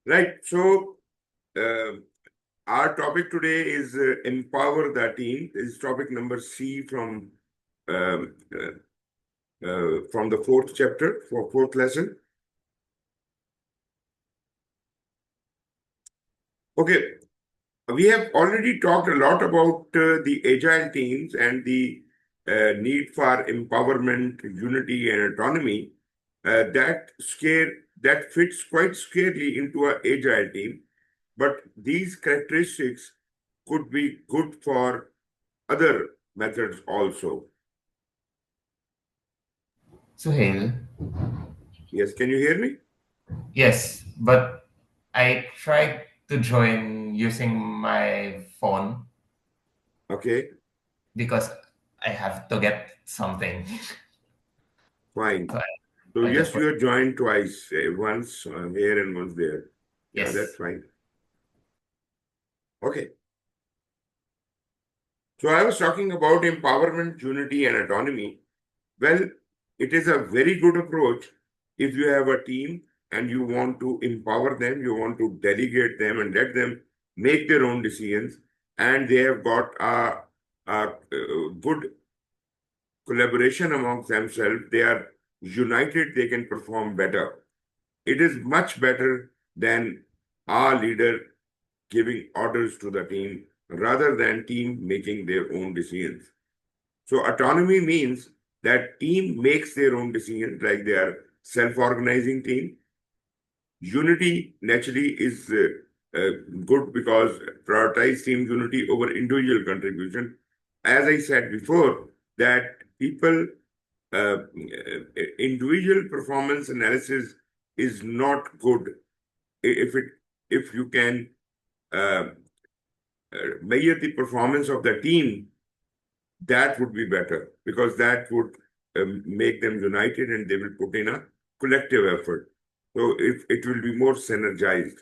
Right. So, uh, our topic today is empower the team. This is topic number C um, from the fourth chapter, for fourth lesson. Okay, we have already talked a lot about the agile teams and the need for empowerment, unity, and autonomy. That fits quite squarely into an agile team. But these characteristics could be good for other methods also. Suhail, Yes, can you hear me? yes, but I tried to join using my phone Okay, because I have to get something. fine. So So I just yes, put you are joined twice, once here and once there. Yeah, that's yes. fine. Okay. So I was talking about empowerment, unity, and autonomy. Well, it is a very good approach if you have a team and you want to empower them, you want to delegate them and let them make their own decisions, and they have got a good collaboration amongst themselves. They are united, they can perform better. It is much better than our leader giving orders to the team rather than team making their own decisions. So autonomy means that team makes their own decisions, like they are self-organizing team. Unity naturally is uh, good because prioritize team unity over individual contribution. As I said before, that people individual performance analysis is not good. If it if you can uh, measure the performance of the team, that would be better because that would make them united and they will put in a collective effort. So if it will be more synergized.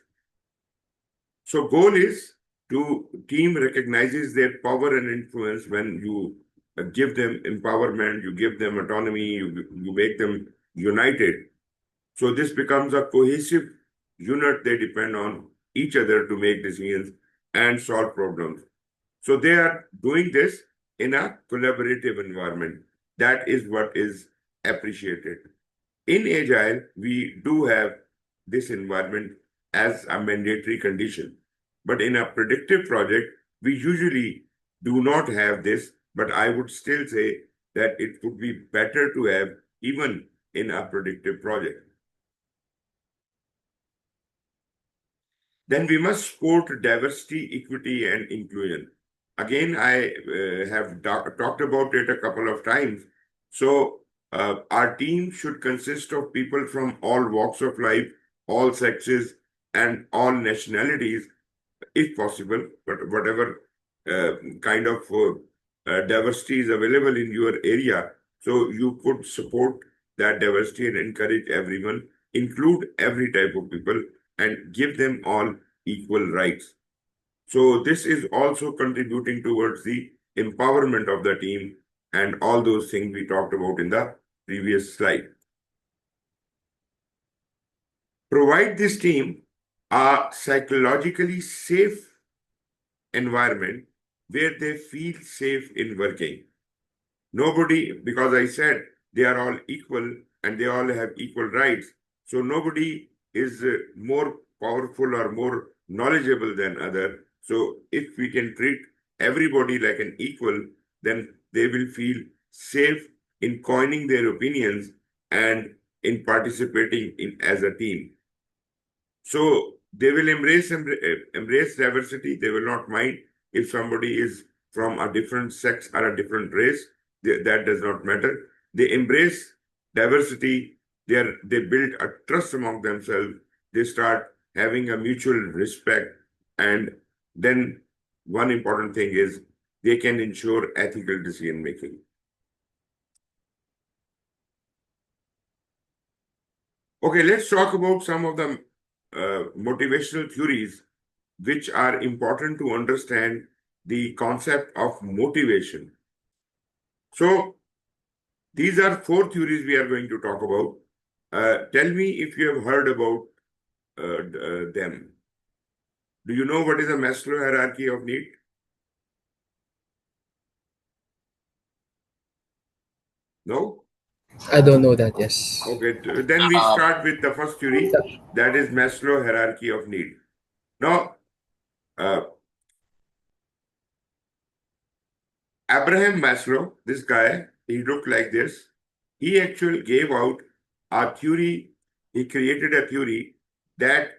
So goal is to team recognizes their power and influence when you give them empowerment, you give them autonomy, you make them united. So this becomes a cohesive unit. They depend on each other to make decisions and solve problems. So they are doing this in a collaborative environment. That is what is appreciated. In Agile, we do have this environment as a mandatory condition. But in a predictive project, we usually do not have this. But I would still say that it would be better to have even in a predictive project. Then we must support diversity, equity, and inclusion. Again, I have talked about it a couple of times. So, our team should consist of people from all walks of life, all sexes, and all nationalities, if possible, but whatever kind of diversity is available in your area. So, you could support that diversity and encourage everyone, include every type of people, and give them all equal rights. So this is also contributing towards the empowerment of the team and all those things we talked about in the previous slide. Provide this team a psychologically safe environment where they feel safe in working. Nobody, because I said they are all equal and they all have equal rights. So nobody is more powerful or more knowledgeable than other. So if we can treat everybody like an equal, then they will feel safe in coining their opinions and in participating in as a team. So they will embrace diversity. They will not mind if somebody is from a different sex or a different race. That does not matter. They embrace diversity. They build a trust among themselves. They start having a mutual respect, and then one important thing is they can ensure ethical decision making. Okay, let's talk about some of the motivational theories which are important to understand the concept of motivation. So, these are four theories we are going to talk about. Tell me if you have heard about them. Do you know what is a Maslow hierarchy of need? No? I don't know that, yes. Okay, then we start with the first theory, that is Maslow hierarchy of need. Now, Abraham Maslow, this guy, he looked like this. He actually gave out a theory, he created a theory that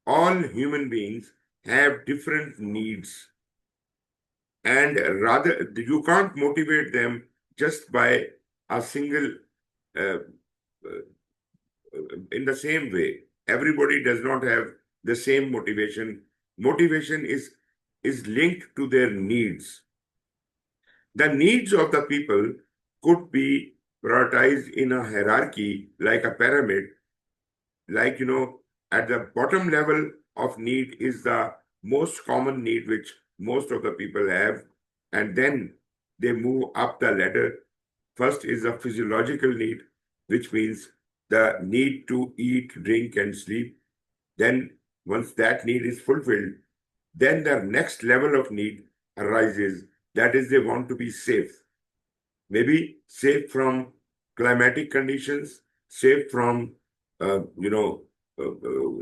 all human beings have different needs. And rather, you can't motivate them just by a single, uh, in the same way. Everybody does not have the same motivation. Motivation is linked to their needs. The needs of the people could be prioritized in a hierarchy like a pyramid. Like, at the bottom level of need is the most common need which most of the people have, and then they move up the ladder. First is a physiological need, which means the need to eat, drink, and sleep. Then, once that need is fulfilled, then the next level of need arises. That is, they want to be safe. Maybe safe from climatic conditions, safe from,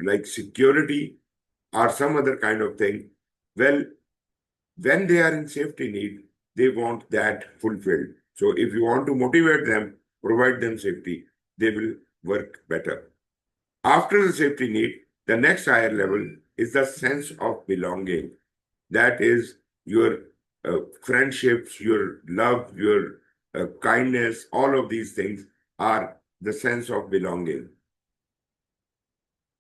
like security or some other kind of thing. Well, when they are in safety need, they want that fulfilled. So if you want to motivate them, provide them safety, they will work better. After the safety need, the next higher level is the sense of belonging. That is your friendships, your love, your kindness, all of these things are the sense of belonging.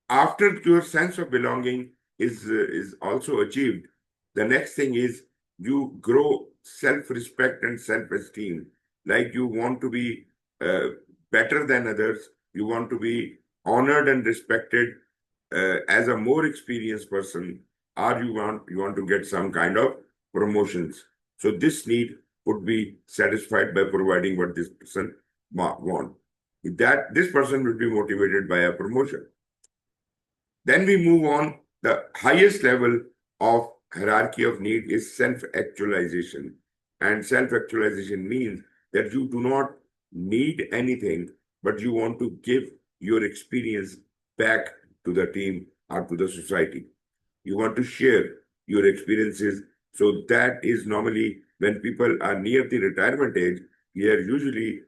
After your sense of belonging is also achieved, the next thing is you grow self-respect and self-esteem. Like you want to be uh, better than others, you want to be honored and respected as a more experienced person, or you want to get some kind of promotions. So this need would be satisfied by providing what this person want. That this person will be motivated by a promotion. Then we move on. The highest level of hierarchy of need is self-actualization. And self-actualization means that you do not need anything, but you want to give your experience back to the team or to the society. You want to share your experiences. So that is normally when people are near the retirement age, they are usually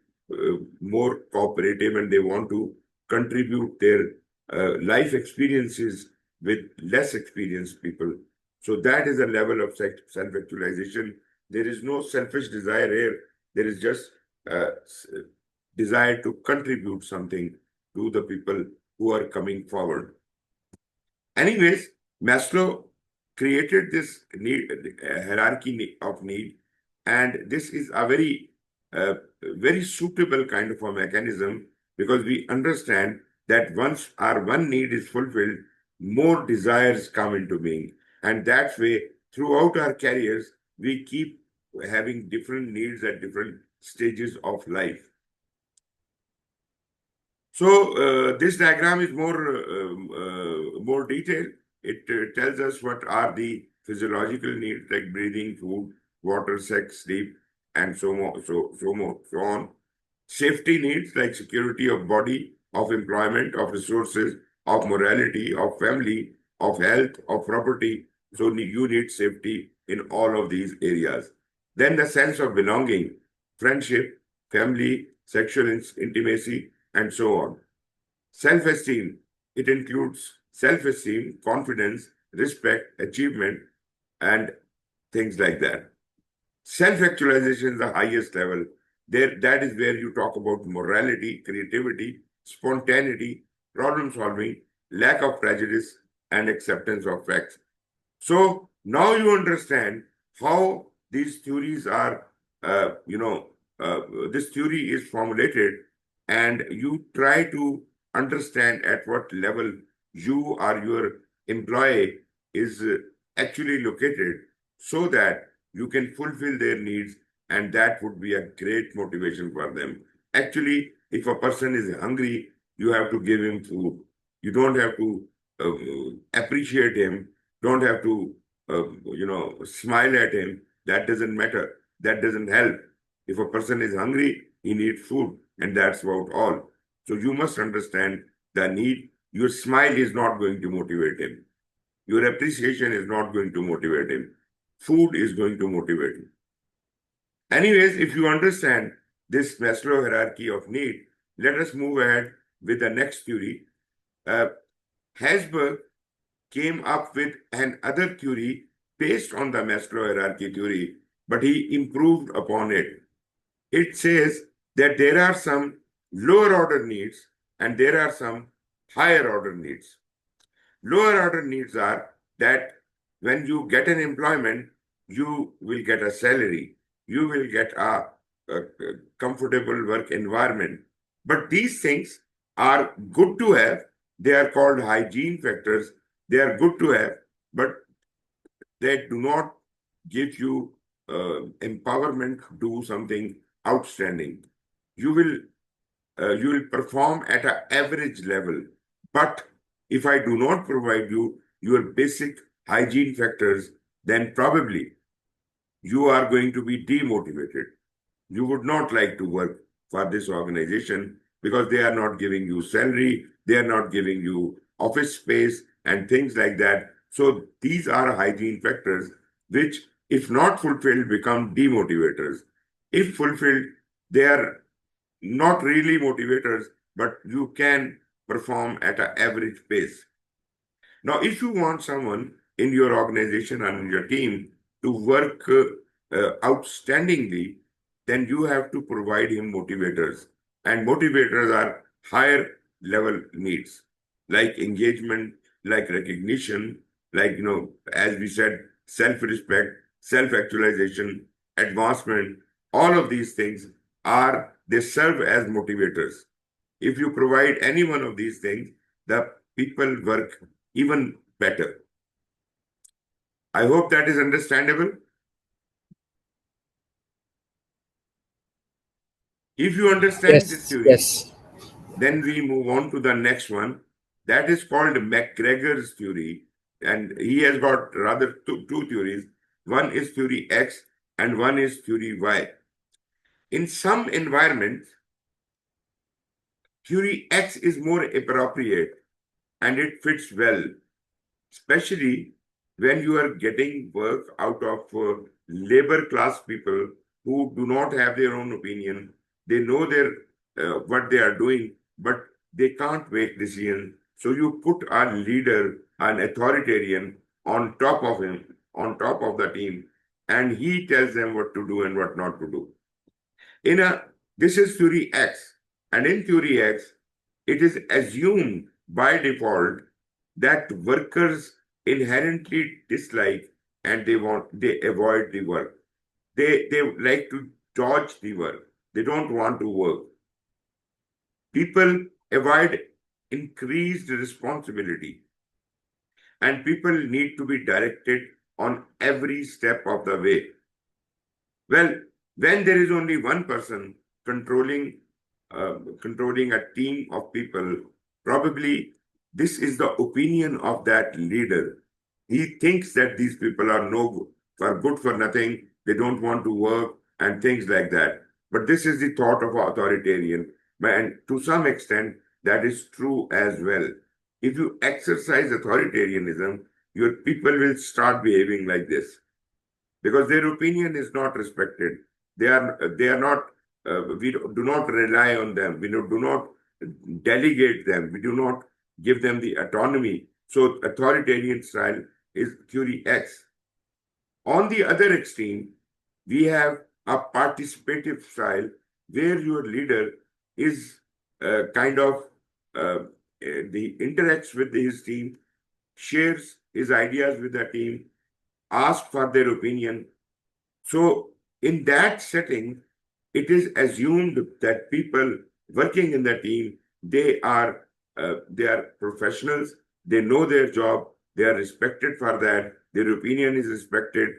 more cooperative and they want to contribute their life experiences with less experienced people. So that is a level of self-actualization. There is no selfish desire here. There is just desire to contribute something to the people who are coming forward. Anyways, Maslow created this hierarchy of need, and this is a very suitable kind of a mechanism because we understand that once our one need is fulfilled, more desires come into being, and that way, throughout our careers, we keep having different needs at different stages of life. So this diagram is more detailed. It tells us what are the physiological needs like breathing, food, water, sex, sleep, and so on. Safety needs like security of body, of employment, of resources, of morality, of family, of health, of property. So you need safety in all of these areas. Then the sense of belonging, friendship, family, sexual intimacy, and so on. Self-esteem, it includes self-esteem, confidence, respect, achievement, and things like that. Self-actualization is the highest level. That is where you talk about morality, creativity, spontaneity, problem solving, lack of prejudice, and acceptance of facts. So now you understand how these theories are, this theory is formulated, and you try to understand at what level you or your employee is actually located so that you can fulfill their needs, and that would be a great motivation for them. Actually, if a person is hungry, you have to give him food. You don't have to appreciate him, don't have to, smile at him. That doesn't matter. That doesn't help. If a person is hungry, he needs food, and that's about all. So you must understand the need. Your smile is not going to motivate him. Your appreciation is not going to motivate him. Food is going to motivate him. Anyways, if you understand this Maslow hierarchy of need, let us move ahead with the next theory. Hasberg came up with another theory based on the Maslow hierarchy theory, but he improved upon it. It says that there are some lower order needs and there are some higher order needs. Lower order needs are that when you get an employment, you will get a salary, you will get a comfortable work environment. But these things are good to have. They are called hygiene factors. They are good to have, but they do not give you empowerment to do something outstanding. You will perform at an average level. But if I do not provide you your basic hygiene factors, then probably you are going to be demotivated. You would not like to work for this organization because they are not giving you salary, they are not giving you office space and things like that. So these are hygiene factors which, if not fulfilled, become demotivators. If fulfilled, they are not really motivators, but you can perform at an average pace. Now, if you want someone in your organization and in your team to work outstandingly, then you have to provide him motivators. And motivators are higher level needs, like engagement, like recognition, like, as we said, self-respect, self-actualization, advancement. All of these things they serve as motivators. If you provide any one of these things, the people work even better. I hope that is understandable. If you understand this Yes, theory, yes. then we move on to the next one. That is called McGregor's theory. And he has got rather two theories. One is theory X and one is theory Y. In some environments, theory X is more appropriate and it fits well, especially when you are getting work out of labor class people who do not have their own opinion. They know what they are doing, but they can't make decisions. So you put a leader, an authoritarian, on top of him, on top of the team, and he tells them what to do and what not to do. This is theory X, and in theory X, it is assumed by default that workers inherently dislike and they avoid the work. They like to dodge the work. They don't want to work. People avoid increased responsibility, and people need to be directed on every step of the way. Well, when there is only one person controlling a team of people, probably this is the opinion of that leader. He thinks that these people are good for nothing, they don't want to work, and things like that. But this is the thought of authoritarian, and to some extent, that is true as well. If you exercise authoritarianism, your people will start behaving like this because their opinion is not respected. They are not. We do not rely on them. We do not delegate them. We do not give them the autonomy. So authoritarian style is theory X. On the other extreme, we have a participative style where your leader is kind of the interacts with his team, shares his ideas with the team, asks for their opinion. So in that setting, it is assumed that people working in the team, they are professionals, they know their job, they are respected for that, their opinion is respected,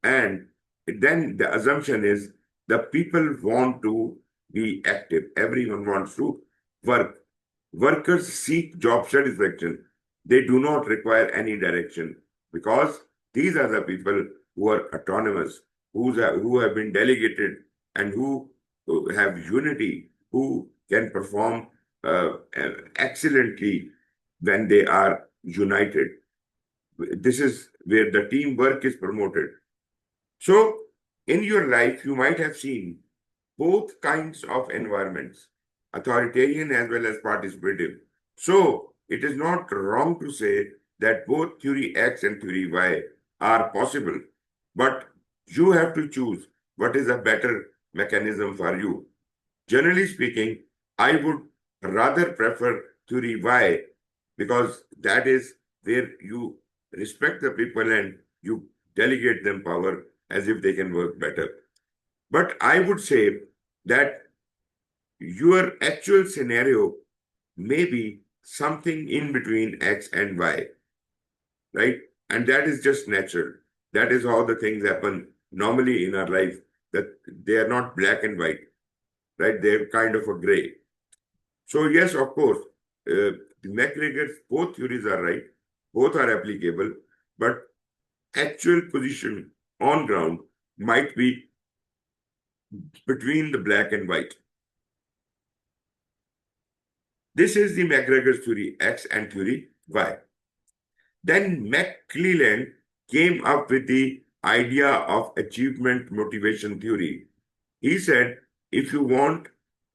and then the assumption is the people want to be active. Everyone wants to work. Workers seek job satisfaction. They do not require any direction because these are the people who are autonomous, who have been delegated and who have unity, who can perform excellently when they are united. This is where the teamwork is promoted. So, in your life, you might have seen both kinds of environments, authoritarian as well as participative. So, it is not wrong to say that both theory X and theory Y are possible, but you have to choose what is a better mechanism for you. Generally speaking, I would rather prefer theory Y because that is where you respect the people and you delegate them power as if they can work better. But I would say that your actual scenario may be something in between X and Y, right? And that is just natural. That is how the things happen normally in our life, that they are not black and white, right? They're kind of a gray. So, yes, of course, the McGregor's both theories are right, both are applicable, but actual position on ground might be between the black and white. This is the McGregor's theory X and theory Y. Then McClelland came up with the idea of achievement motivation theory. He said, if you want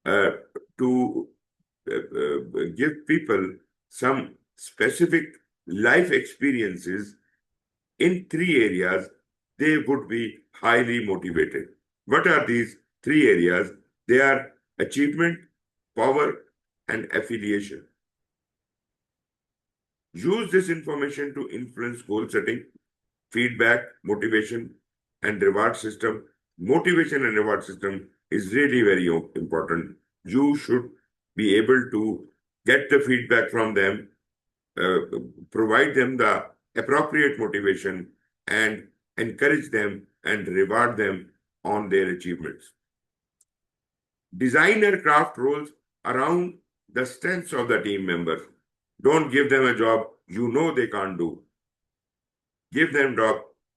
to give people some specific life experiences in three areas, they would be highly motivated. What are these three areas? They are achievement, power, and affiliation. Use this information to influence goal setting, feedback, motivation, and reward system. Motivation and reward system is really very important. You should be able to get the feedback from them, provide them the appropriate motivation, and encourage them and reward them on their achievements. Design and craft roles around the strengths of the team members. Don't give them a job you know they can't do. Give them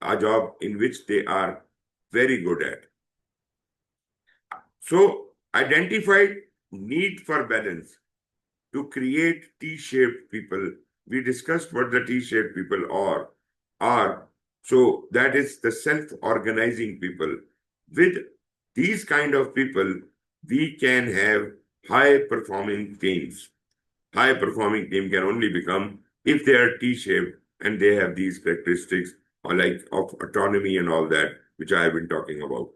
a job in which they are very good at. So, identify need for balance to create T-shaped people. We discussed what the T-shaped people are. So that is the self-organizing people. With these kind of people, we can have high-performing teams. High-performing team can only become if they are T-shaped and they have these characteristics of autonomy and all that, which I have been talking about.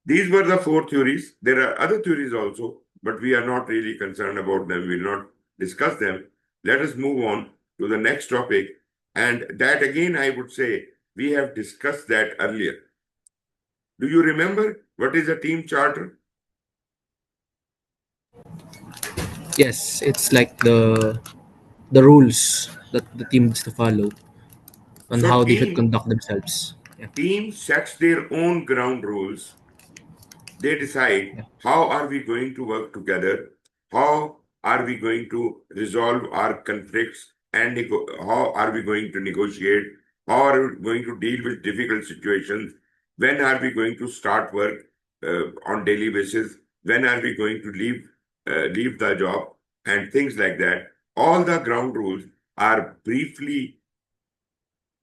These were the four theories. There are other theories also, but we are not really concerned about them. We will not discuss them. Let us move on to the next topic. And that again, I would say, we have discussed that earlier. Do you remember what is a team charter? Yes, it's like the rules that the team needs to follow on So how they should conduct themselves. Yeah. team sets their own ground rules. They decide Yeah. how are we going to work together, how are we going to resolve our conflicts, and how are we going to negotiate, how are we going to deal with difficult situations, when are we going to start work on daily basis, when are we going to leave the job, and things like that. All the ground rules are briefly,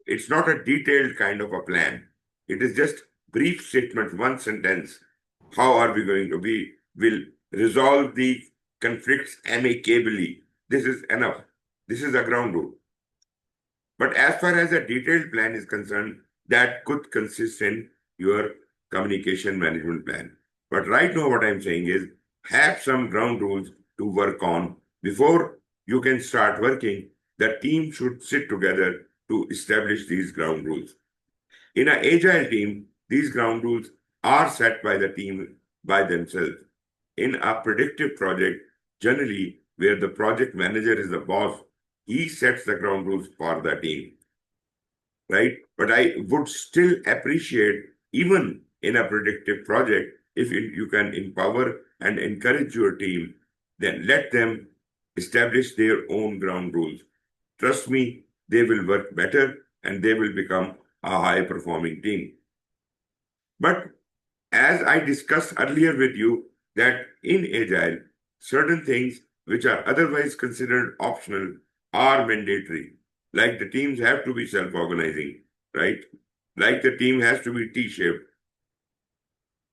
it's not a detailed kind of a plan. It is just brief statement, one sentence. How are we going to be? Will resolve the conflicts amicably. This is enough. This is a ground rule. But as far as a detailed plan is concerned, that could consist in your communication management plan. But right now, what I'm saying is have some ground rules to work on before you can start working. The team should sit together to establish these ground rules. In an agile team, these ground rules are set by the team by themselves. In a predictive project, generally, where the project manager is the boss, he sets the ground rules for the team, right? But I would still appreciate, even in a predictive project, if you can empower and encourage your team then let them establish their own ground rules. Trust me, they will work better and they will become a high performing team. But as I discussed earlier with you, that in Agile, certain things which are otherwise considered optional are mandatory. Like the teams have to be self organizing, right? Like the team has to be T shaped.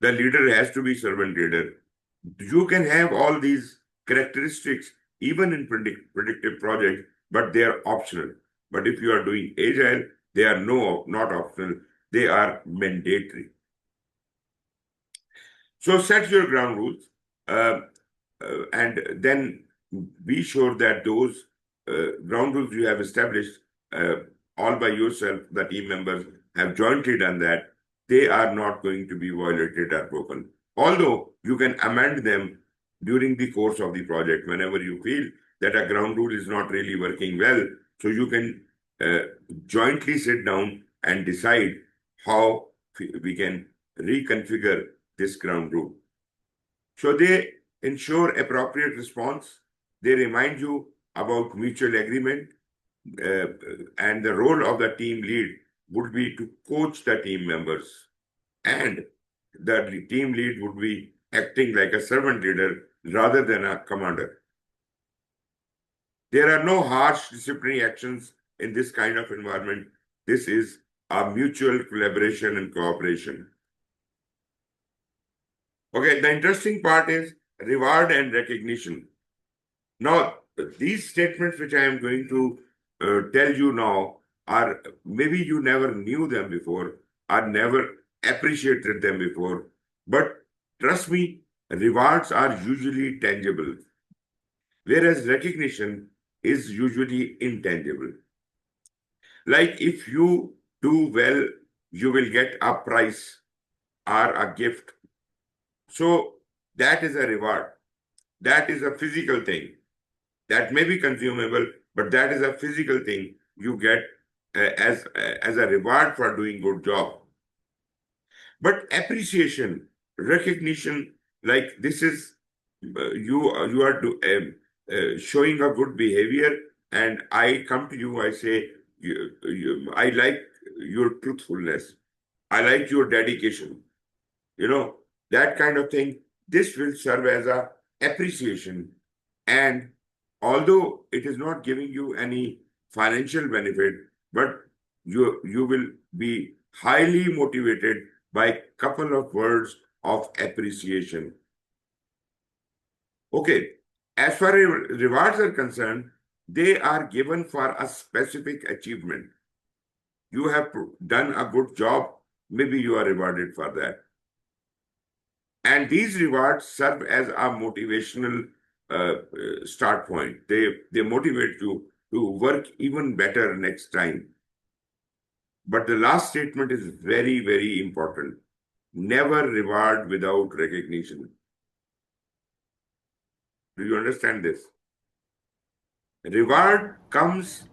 The leader has to be servant leader. You can have all these characteristics even in predictive projects, but they are optional. But if you are doing Agile, they are not optional, they are mandatory. So set your ground rules and then be sure that those ground rules you have established all by yourself, the team members have jointly done that, they are not going to be violated or broken. Although you can amend them during the course of the project whenever you feel that a ground rule is not really working well. So you can jointly sit down and decide how we can reconfigure this ground rule. So they ensure appropriate response. They remind you about mutual agreement, and the role of the team lead would be to coach the team members, and the team lead would be acting like a servant leader rather than a commander. There are no harsh disciplinary actions in this kind of environment. This is a mutual collaboration and cooperation. Okay, the interesting part is reward and recognition. Now, these statements which I am going to tell you now are maybe you never knew them before, or never appreciated them before, but trust me, rewards are usually tangible, whereas recognition is usually intangible. Like if you do well, you will get a prize or a gift. So that is a reward. That is a physical thing. That may be consumable, but that is a physical thing you get as a reward for doing good job. But appreciation, recognition, like this is you are showing a good behavior, and I come to you, I say, I like your truthfulness, I like your dedication, that kind of thing. This will serve as a appreciation, and although it is not giving you any financial benefit, but you will be highly motivated by a couple of words of appreciation. Okay, as far as rewards are concerned, they are given for a specific achievement. You have done a good job, maybe you are rewarded for that. And these rewards serve as a motivational start point. They motivate you to work even better next time. But the last statement is very, very important. Never reward without recognition. Do you understand this? Reward comes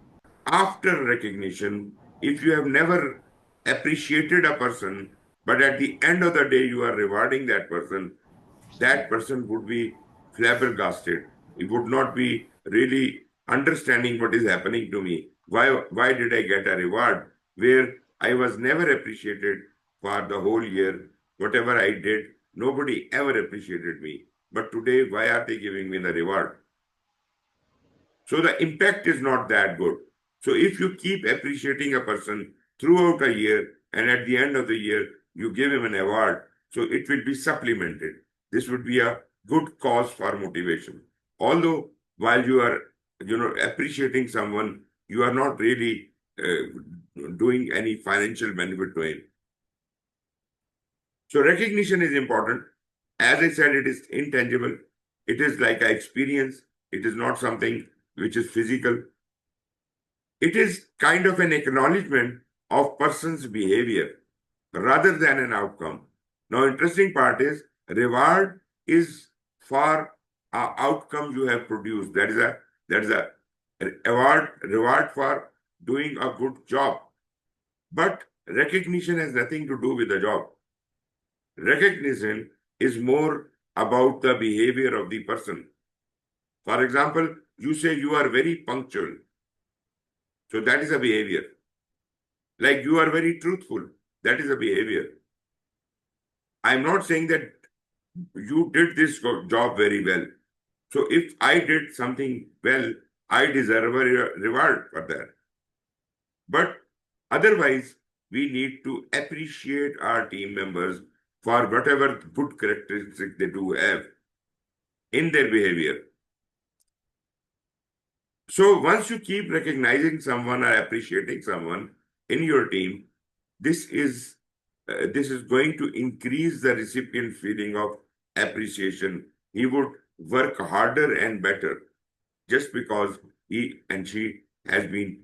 after recognition. If you have never appreciated a person, but at the end of the day you are rewarding that person would be flabbergasted. He would not be really understanding what is happening to me. Why did I get a reward where I was never appreciated for the whole year? Whatever I did, nobody ever appreciated me. But today, why are they giving me the reward? So the impact is not that good. So if you keep appreciating a person throughout a year, and at the end of the year, you give him an award, so it will be supplemented. This would be a good cause for motivation. Although while you are, appreciating someone, you are not really doing any financial benefit to him. So recognition is important. As I said, it is intangible. It is like an experience. It is not something which is physical. It is kind of an acknowledgement of person's behavior rather than an outcome. Now, interesting part is reward is for an outcome you have produced. That is a reward for doing a good job. But recognition has nothing to do with the job. Recognition is more about the behavior of the person. For example, you say you are very punctual. So that is a behavior. Like you are very truthful. That is a behavior. I'm not saying that you did this job very well. So if I did something well, I deserve a reward for that. But otherwise, we need to appreciate our team members for whatever good characteristics they do have in their behavior. So once you keep recognizing someone or appreciating someone in your team, this is going to increase the recipient's feeling of appreciation. He would work harder and better just because he and she has been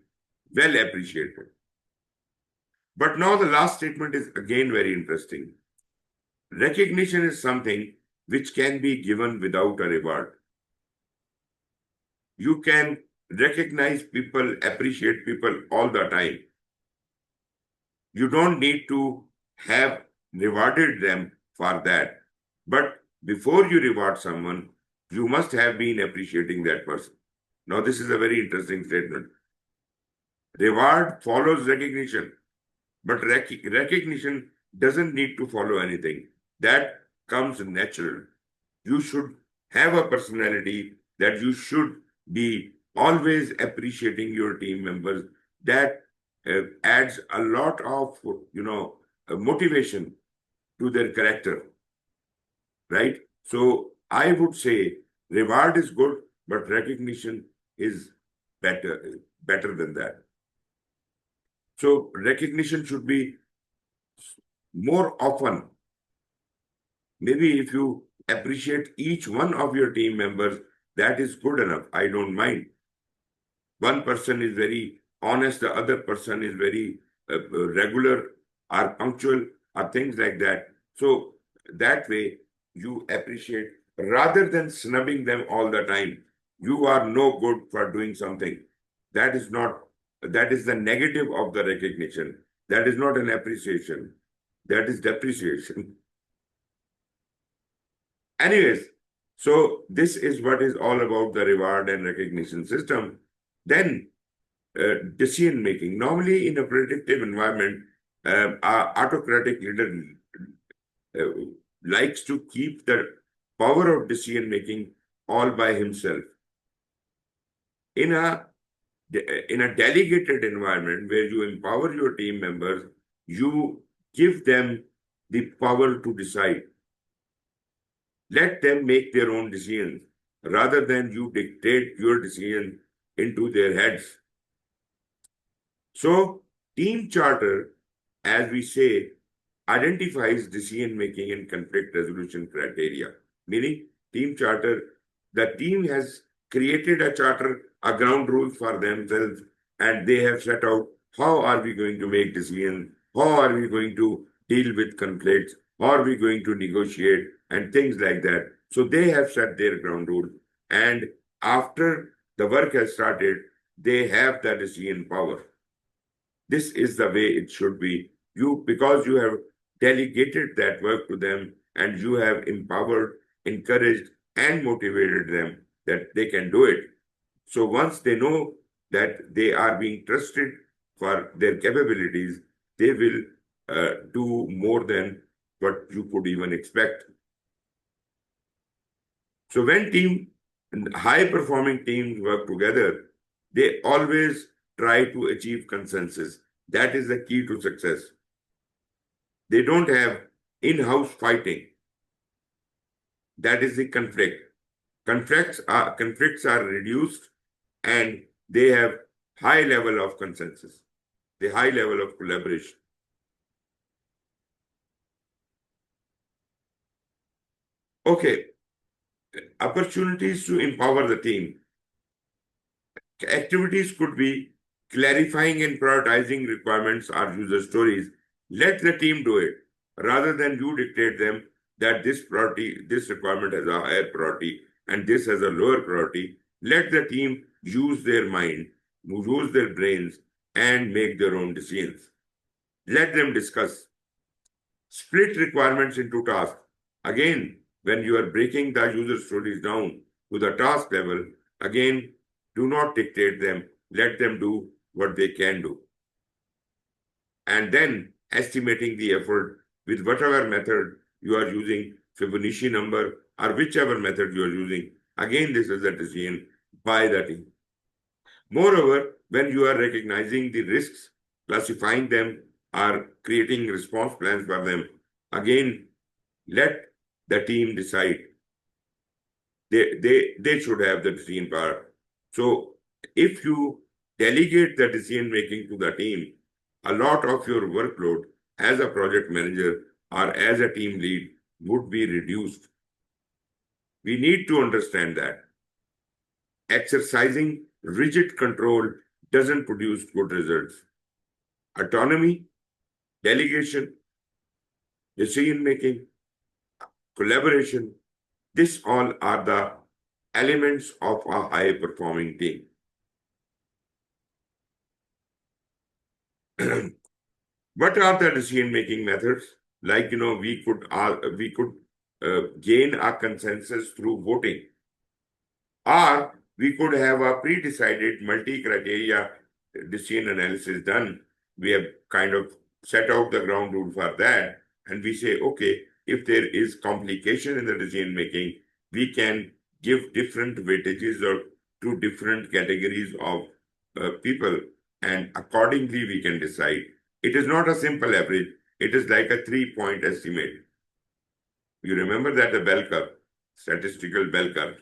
well appreciated. But now the last statement is again very interesting. Recognition is something which can be given without a reward. You can recognize people, appreciate people all the time. You don't need to have rewarded them for that. But before you reward someone, you must have been appreciating that person. Now, this is a very interesting statement. Reward follows recognition, but recognition doesn't need to follow anything. That comes natural. You should have a personality that you should be always appreciating your team members. That adds a lot of motivation to their character, right? So I would say reward is good, but recognition is better than that. So recognition should be more often. Maybe if you appreciate each one of your team members, that is good enough. I don't mind. One person is very honest, the other person is very regular or punctual or things like that. So that way you appreciate rather than snubbing them all the time. You are no good for doing something. That is the negative of the recognition. That is not an appreciation. That is depreciation. Anyways, so this is what is all about the reward and recognition system. Then decision making. Normally, in a predictive environment, our autocratic leader likes to keep the power of decision making all by himself. In a delegated environment where you empower your team members, you give them the power to decide. Let them make their own decisions rather than you dictate your decision into their heads. So, team charter, as we say, identifies decision-making and conflict resolution criteria. Meaning, team charter, the team has created a charter, a ground rule for themselves, and they have set out how are we going to make decisions, how are we going to deal with conflicts, how are we going to negotiate, and things like that. So they have set their ground rule, and after the work has started, they have the decision power. This is the way it should be. Because you have delegated that work to them and you have empowered, encouraged, and motivated them that they can do it. So once they know that they are being trusted for their capabilities, they will do more than what you could even expect. So when high-performing teams work together, they always try to achieve consensus. That is the key to success. They don't have in-house fighting. That is the conflict. Conflicts are reduced and they have high level of consensus, the high level of collaboration. Okay, opportunities to empower the team. Activities could be clarifying and prioritizing requirements or user stories. Let the team do it rather than you dictate them that this requirement has a higher priority and this has a lower priority. Let the team use their mind, use their brains, and make their own decisions. Let them discuss. Split requirements into tasks. Again, when you are breaking the user stories down, to the task level, again, do not dictate them. Let them do what they can do. And then estimating the effort with whatever method you are using, Fibonacci number, or whichever method you are using. Again, this is a decision by the team. Moreover, when you are recognizing the risks, classifying them, or creating response plans for them, again, let the team decide. They should have the decision power. So if you delegate the decision making to the team, a lot of your workload as a project manager or as a team lead would be reduced. We need to understand that exercising rigid control doesn't produce good results. Autonomy, delegation, decision making, collaboration, this all are the elements of a high performing team. What are the decision making methods? Like, we could gain a consensus through voting, or we could have a pre-decided multi-criteria decision analysis done. We have kind of set out the ground rule for that, and we say, okay, if there is complication in the decision making, we can give different weightages or to different categories of people, and accordingly we can decide. It is not a simple average. It is like a 3-point estimate. You remember that the bell curve, statistical bell curve,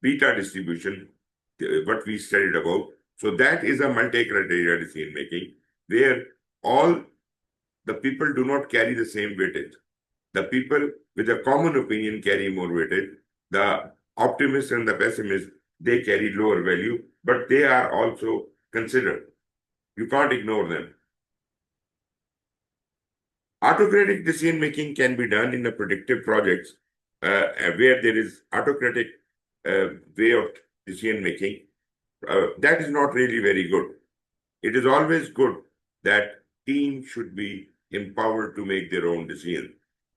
beta distribution, what we studied about. So that is a multi-criteria decision making where all the people do not carry the same weightage. The people with a common opinion carry more weightage. The optimists and the pessimists, they carry lower value, but they are also considered. You can't ignore them. Autocratic decision making can be done in the predictive projects where there is autocratic way of decision making. That is not really very good. It is always good that teams should be empowered to make their own decisions.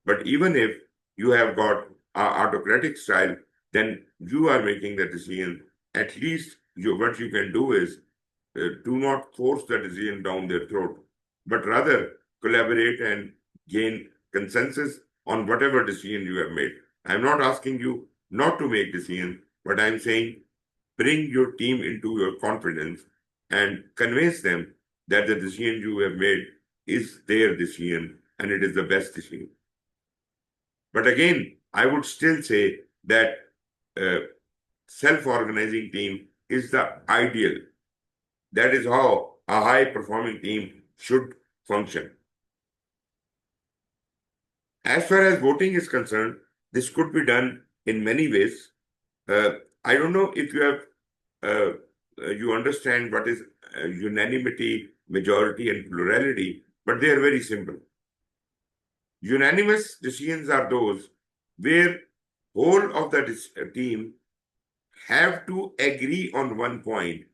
But even if you have got an autocratic style, then you are making the decision. At least what you can do is do not force the decision down their throat, but rather collaborate and gain consensus on whatever decision you have made. I'm not asking you not to make decisions, but I'm saying bring your team into your confidence and convince them that the decision you have made is their decision and it is the best decision. But again, I would still say that self-organizing team is the ideal. That is how a high-performing team should function. As far as voting is concerned, this could be done in many ways. I don't know if you have you understand what is unanimity, majority, and plurality, but they are very simple. Unanimous decisions are those where whole of the team have to agree on one point,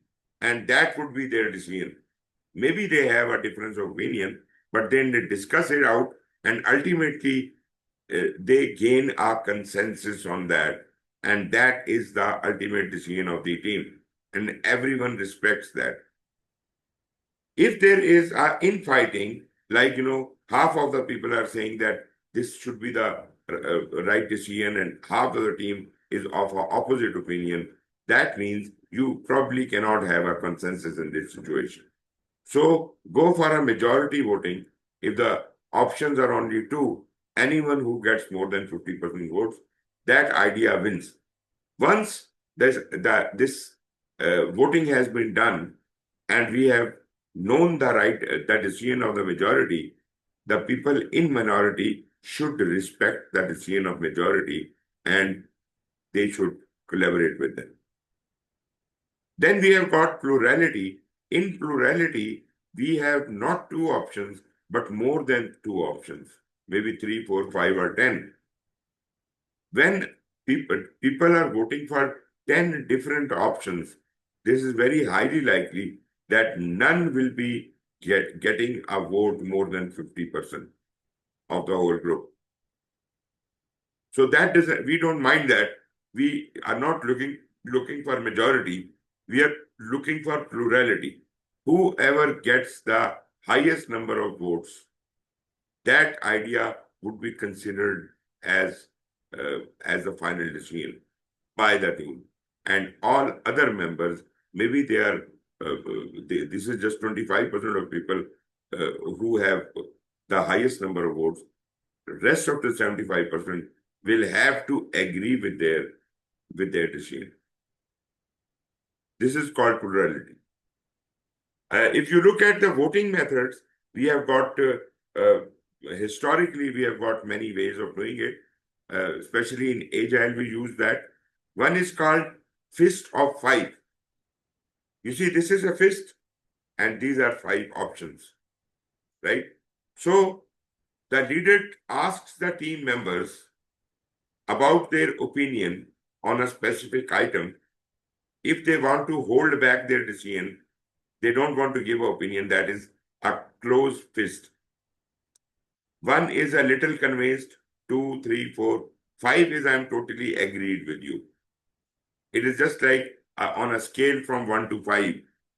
and that would be their decision. Maybe they have a difference of opinion, but then they discuss it out, and ultimately they gain a consensus on that, and that is the ultimate decision of the team, and everyone respects that. If there is a infighting, like half of the people are saying that this should be the right decision, and half of the team is of an opposite opinion, that means you probably cannot have a consensus in this situation. So go for a majority voting. If the options are only two, anyone who gets more than 50% votes, that idea wins. Once this voting has been done and we have known the decision of the majority, the people in minority should respect the decision of majority and they should collaborate with them. Then we have got plurality. In plurality, we have not two options, but more than two options, maybe 3, 4, 5, or 10. When people are voting for 10 different options, this is very highly likely that none will be getting a vote more than 50% of the whole group. So that we don't mind that, we are not looking for majority. We are looking for plurality. Whoever gets the highest number of votes, that idea would be considered as the final decision by the team, and all other members, maybe they are. This is just 25% of people who have the highest number of votes. The rest of the 75% will have to agree with their decision. This is called plurality. If you look at the voting methods, we have got historically we have got many ways of doing it. Especially in Agile, we use that. One is called fist of five. You see, this is a fist, and these are five options, right? So the leader asks the team members about their opinion on a specific item. If they want to hold back their decision, they don't want to give an opinion, that is a closed fist. One is a little convinced, 2, 3, 4. 5 is I'm totally agreed with you. It is just like on a scale from 1 to 5,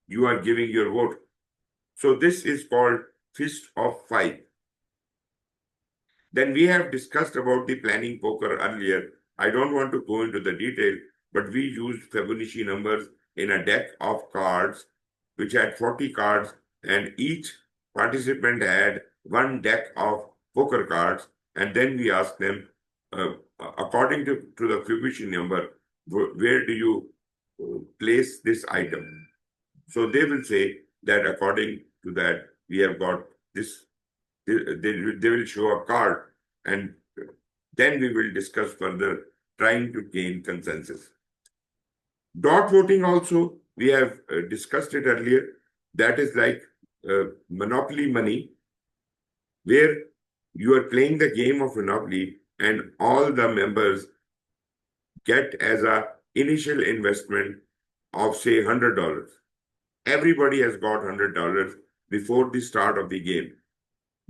you are giving your vote. So this is called fist of 5. Then we have discussed about the planning poker earlier. I don't want to go into the detail, but we used Fibonacci numbers in a deck of cards, which had 40 cards, and each participant had one deck of poker cards. And then we asked them, according to the Fibonacci number, where do you place this item? So they will say that according to that, we have got this. They will show a card, and then we will discuss further, trying to gain consensus. Dot voting also, we have discussed it earlier. That is like Monopoly money, where you are playing the game of Monopoly and all the members get as a initial investment of say $100. Everybody has got $100 before the start of the game.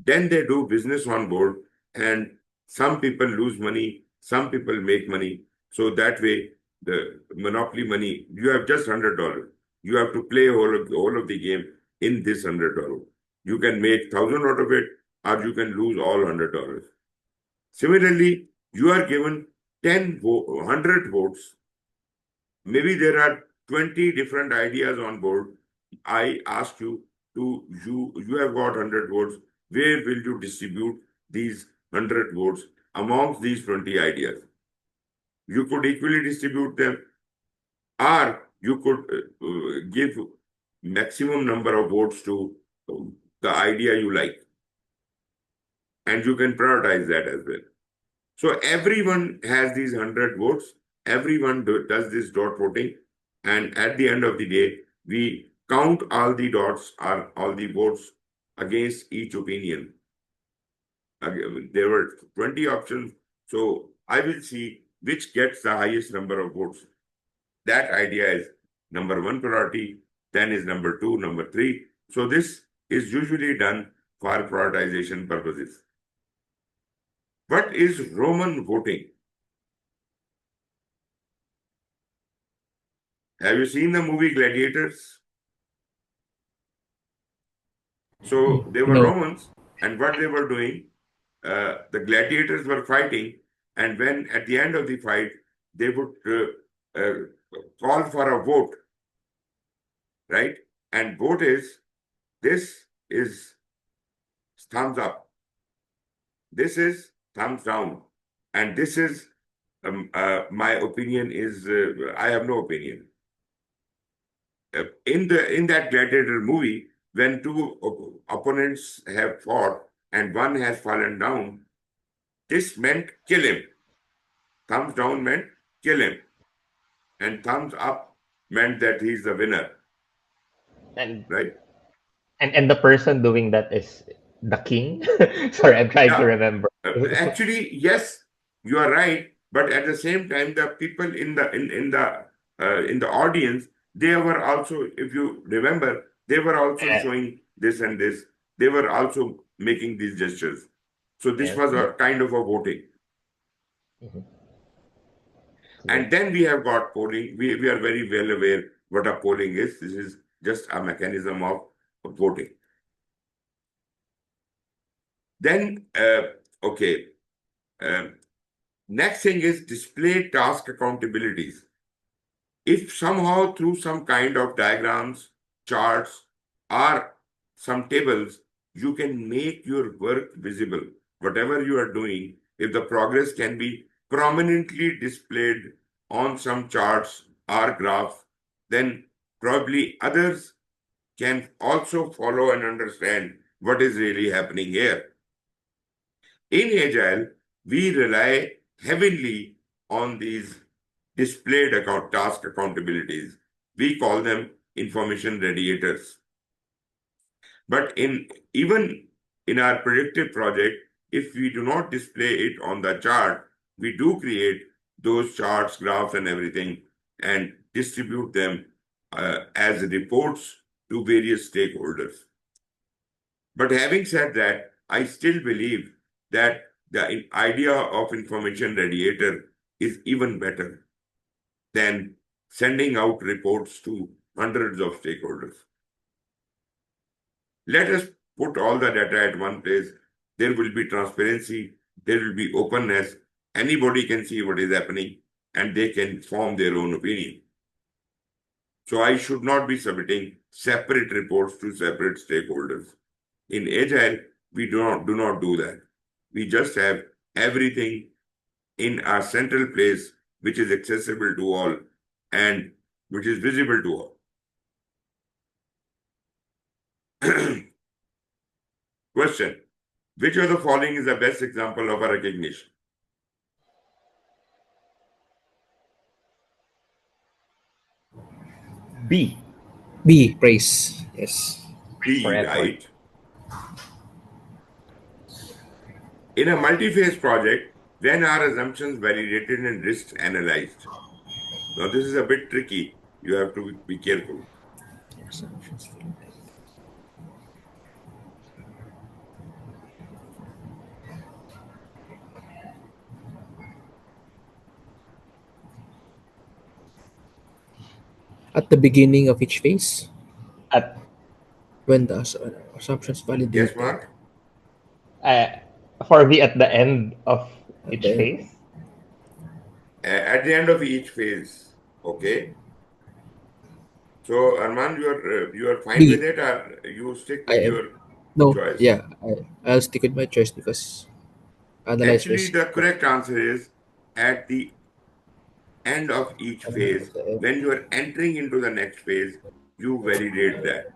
Then they do business on board, and some people lose money, some people make money. So that way, the Monopoly money, you have just $100. You have to play all of the game in this $100. You can make 1,000 out of it, or you can lose all $100. Similarly, you are given 100 votes. Maybe there are 20 different ideas on board. I ask you you have got 100 votes. Where will you distribute these 100 votes amongst these 20 ideas? You could equally distribute them, or you could give maximum number of votes to the idea you like. And you can prioritize that as well. So everyone has these 100 votes. Everyone does this dot voting. And at the end of the day, we count all the dots or all the votes against each opinion. There were 20 options. So I will see which gets the highest number of votes. That idea is number 1 priority, then is number 2, number 3. So this is usually done for prioritization purposes. What is Roman voting? Have you seen the movie Gladiators? So they were No. Romans, and what they were doing, the gladiators were fighting, and when at the end of the fight, they would call for a vote, right? And vote is, this is thumbs up, this is thumbs down, and this is my opinion is I have no opinion. In that gladiator movie, when two opponents have fought and one has fallen down, this meant kill him. Thumbs down meant kill him. And thumbs up meant that he's the winner. And right? And the person doing that is the king. Sorry, I'm trying to Yeah. remember. Actually, yes, you are right. But at the same time, the people in the audience, they were also, if you remember, they were also Yeah. showing this and this. They were also making these gestures. So this Yes. was a kind of a voting. And then we have got polling. We are very well aware what a polling is. This is just a mechanism of voting. Then, okay. Next thing is display task accountabilities. If somehow through some kind of diagrams, charts, or some tables, you can make your work visible, whatever you are doing, if the progress can be prominently displayed on some charts or graphs, then probably others can also follow and understand what is really happening here. In Agile, we rely heavily on these displayed task accountabilities. We call them information radiators. But even in our predictive project, if we do not display it on the chart, we do create those charts, graphs, and everything and distribute them as reports to various stakeholders. But having said that, I still believe that the idea of information radiator is even better than sending out reports to hundreds of stakeholders. Let us put all the data at one place. There will be transparency, there will be openness. Anybody can see what is happening and they can form their own opinion. So I should not be submitting separate reports to separate stakeholders. In Agile, we do not do that. We just have everything in a central place which is accessible to all and which is visible to all. Question: which of the following is the best example of a recognition? B. B, praise. Yes. B, For effort. right? In a multi-phase project, when are assumptions validated and risks analyzed? Now, this is a bit tricky. You have to be careful. At the beginning of each phase, At when the assumptions Yes, validated Mark? uh, for B at the end of at each the end. phase. At the end of each phase, okay? So, Arman, you are fine with B. it, or you stick I with am. your No, choice? yeah, I'll stick with my choice because Actually, analyzers. the correct answer is at the end of each phase. When you are entering into the next phase, you validate that.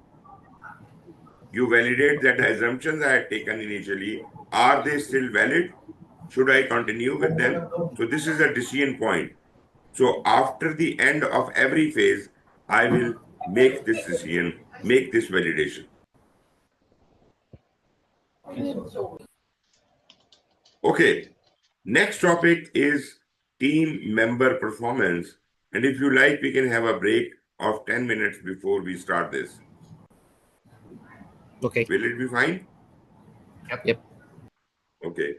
You validate that the assumptions I had taken initially, are they still valid? Should I continue with them? So this is a decision point. So after the end of every phase, I will make this decision, make this validation. Okay, next topic is team member performance. And if you like, we can have a break of 10 minutes before we start this. Okay. Will it be fine? Yep. Okay.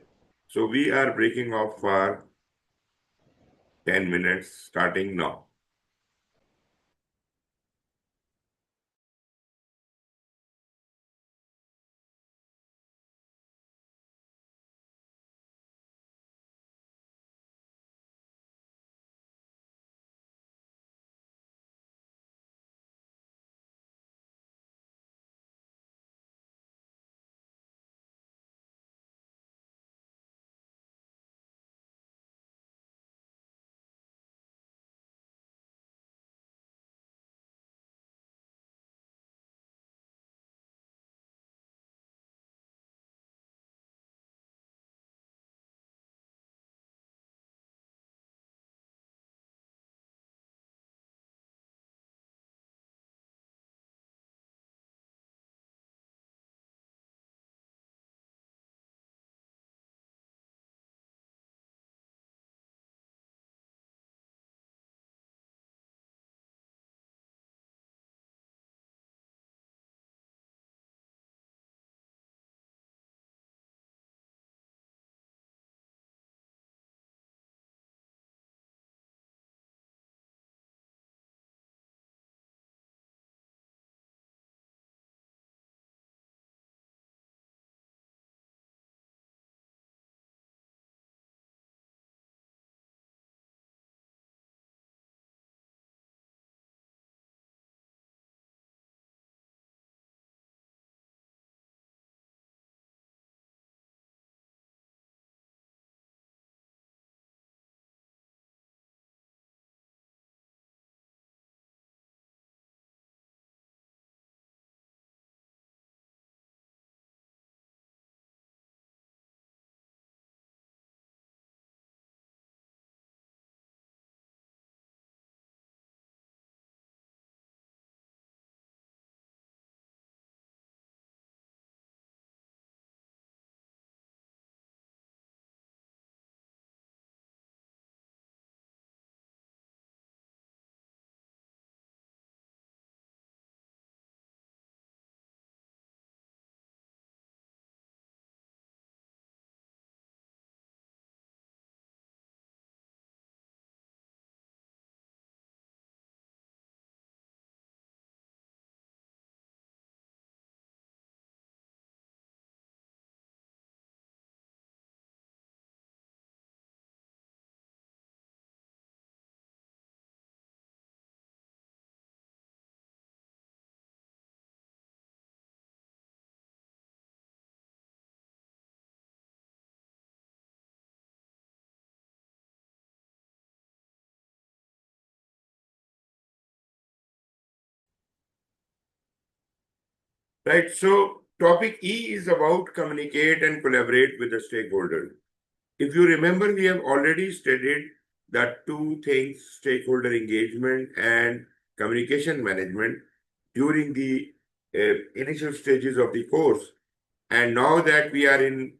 So we are breaking off for 10 minutes starting now. Right. So topic E is about communicate and collaborate with the stakeholders. If you remember, we have already studied the two things, stakeholder engagement and communication management, during the initial stages of the course. And now that we are in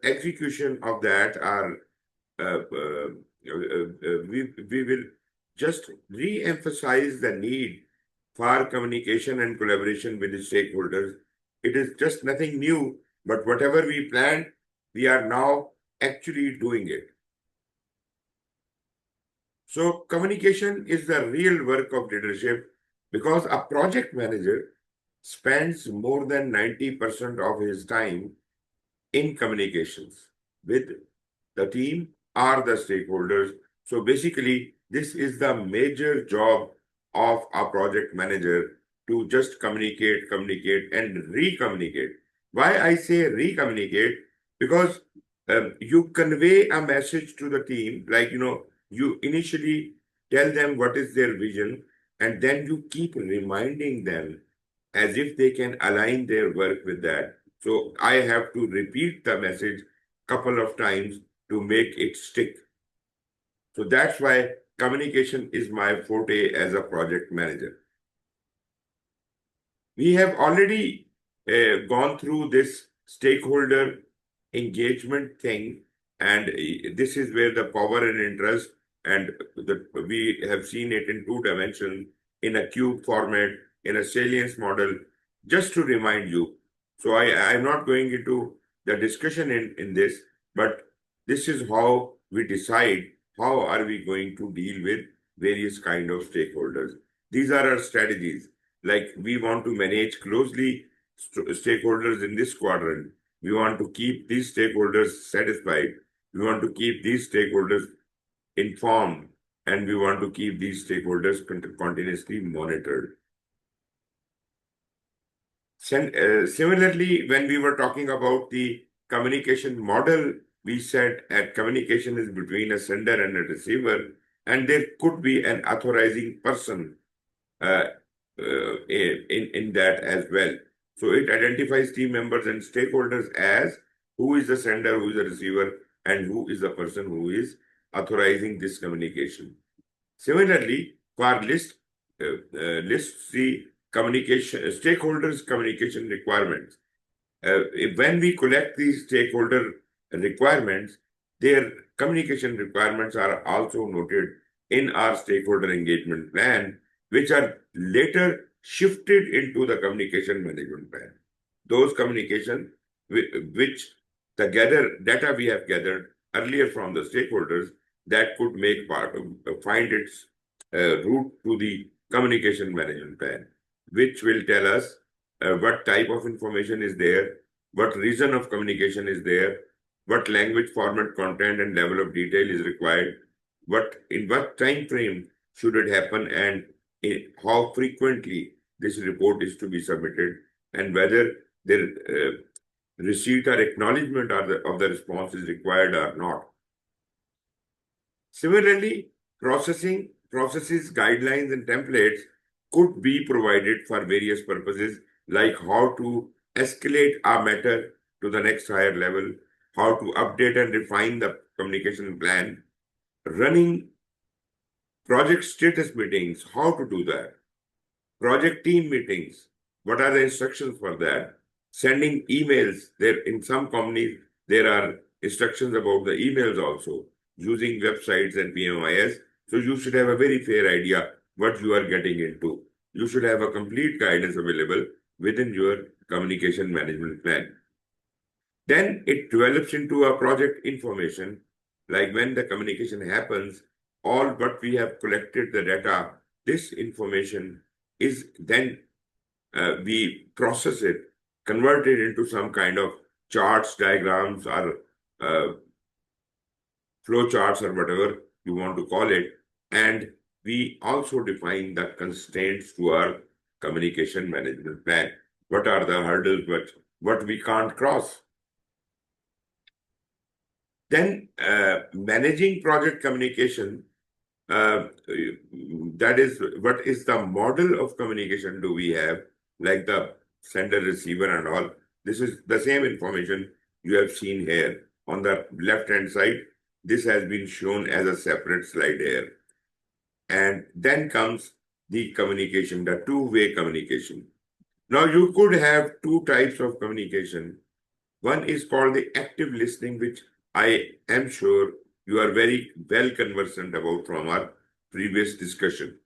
execution of that, we will just re-emphasize the need for communication and collaboration with the stakeholders. It is just nothing new, but whatever we planned, we are now actually doing it. So communication is the real work of leadership, because a project manager spends more than 90% of his time in communications with the team or the stakeholders. So basically, this is the major job of a project manager, to just communicate, communicate, and re-communicate. Why I say re-communicate? Because you convey a message to the team, like, you initially tell them what is their vision, and then you keep reminding them as if they can align their work with that. So I have to repeat the message couple of times to make it stick. So that's why communication is my forte as a project manager. We have already gone through this stakeholder engagement thing, and this is where the power and interest, and we have seen it in two dimensions, in a cube format, in a salience model, just to remind you. So I'm not going into the discussion in this, but this is how we decide how are we going to deal with various kind of stakeholders. These are our strategies. Like, we want to manage closely stakeholders in this quadrant. We want to keep these stakeholders satisfied. We want to keep these stakeholders informed, and we want to keep these stakeholders continuously monitored. Similarly, when we were talking about the communication model, we said that communication is between a sender and a receiver, and there could be an authorizing person uh, in that as well. So it identifies team members and stakeholders as who is the sender, who is the receiver, and who is the person who is authorizing this communication. Similarly, for lists the communication stakeholders communication requirements. When we collect these stakeholder requirements, their communication requirements are also noted in our stakeholder engagement plan, which are later shifted into the communication management plan. Those communication which the data we have gathered earlier from the stakeholders, that could make part of find its route to the communication management plan, which will tell us what type of information is there, what reason of communication is there, what language format, content, and level of detail is required, in what time frame should it happen, and how frequently this report is to be submitted, and whether the receipt or acknowledgement of the response is required or not. Similarly, processes, guidelines, and templates could be provided for various purposes, like how to escalate a matter to the next higher level, how to update and refine the communication plan, running project status meetings, how to do that, project team meetings, what are the instructions for that, sending emails. There, in some companies, there are instructions about the emails also, using websites and PMIS. So you should have a very fair idea what you are getting into. You should have a complete guidance available within your communication management plan. Then it develops into a project information, like when the communication happens, all what we have collected the data, this information is then we process it, convert it into some kind of charts, diagrams, or flow charts, or whatever you want to call it. And we also define the constraints to our communication management plan. What are the hurdles, what we can't cross? Then managing project communication, that is, what is the model of communication do we have? Like the sender, receiver, and all. This is the same information you have seen here. On the left-hand side, this has been shown as a separate slide here. And then comes the communication, the two-way communication. Now, you could have two types of communication. One is called the active listening, which I am sure you are very well conversant about from our previous discussion.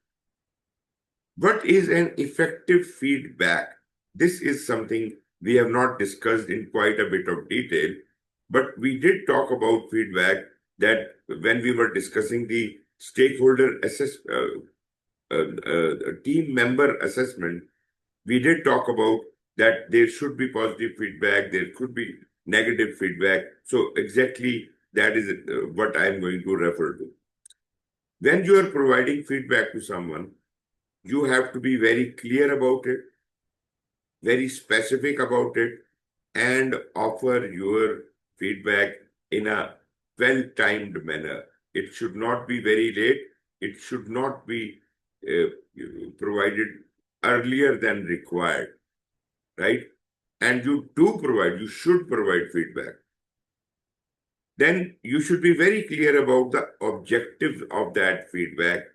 What is an effective feedback? This is something we have not discussed in quite a bit of detail, but we did talk about feedback that when we were discussing the stakeholder team member assessment, we did talk about that there should be positive feedback, there could be negative feedback. So exactly that is what I am going to refer to. When you are providing feedback to someone, you have to be very clear about it, very specific about it, and offer your feedback in a well-timed manner. It should not be very late. It should not be provided earlier than required, right? And you should provide feedback. Then you should be very clear about the objectives of that feedback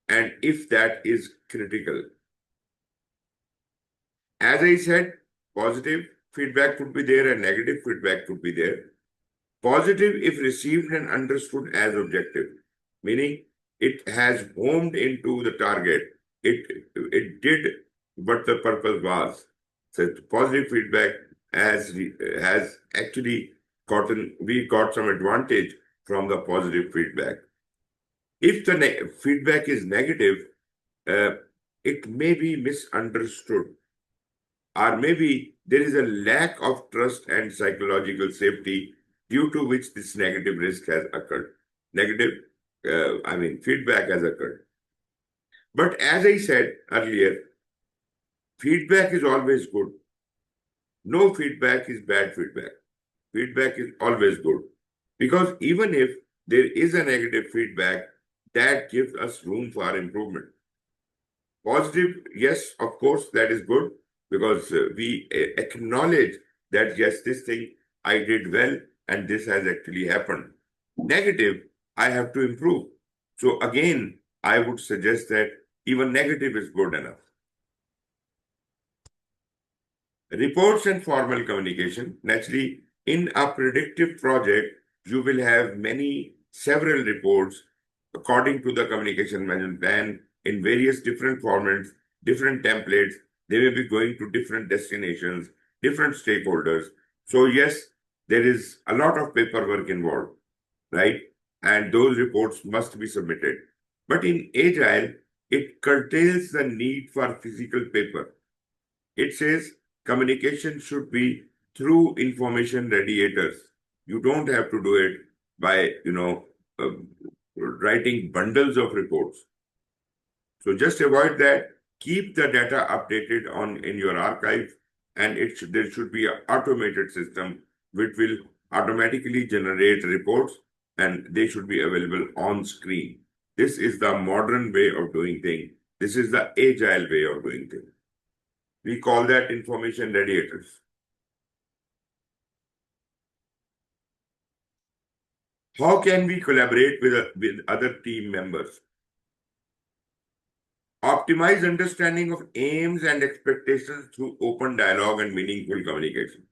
and if that is critical. As I said, positive feedback could be there and negative feedback could be there. Positive if received and understood as objective, meaning it has homed into the target. It did what the purpose was. So positive feedback has actually we got some advantage from the positive feedback. If the feedback is negative, it may be misunderstood, or maybe there is a lack of trust and psychological safety due to which this negative risk has occurred. Feedback has occurred. But as I said earlier, feedback is always good. No feedback is bad feedback. Feedback is always good. Because even if there is a negative feedback, that gives us room for improvement. Positive, yes, of course, that is good because we acknowledge that, yes, this thing I did well and this has actually happened. Negative, I have to improve. So again, I would suggest that even negative is good enough. Reports and formal communication. Naturally, in a predictive project, you will have several reports according to the communication management plan in various different formats, different templates. They may be going to different destinations, different stakeholders. So yes, there is a lot of paperwork involved, right? And those reports must be submitted. But in Agile, it curtails the need for physical paper. It says communication should be through information radiators. You don't have to do it by, writing bundles of reports. So just avoid that. Keep the data updated in your archive, and there should be an automated system which will automatically generate reports, and they should be available on screen. This is the modern way of doing things. This is the agile way of doing things. We call that information radiators. How can we collaborate with other team members? Optimize understanding of aims and expectations through open dialogue and meaningful communication.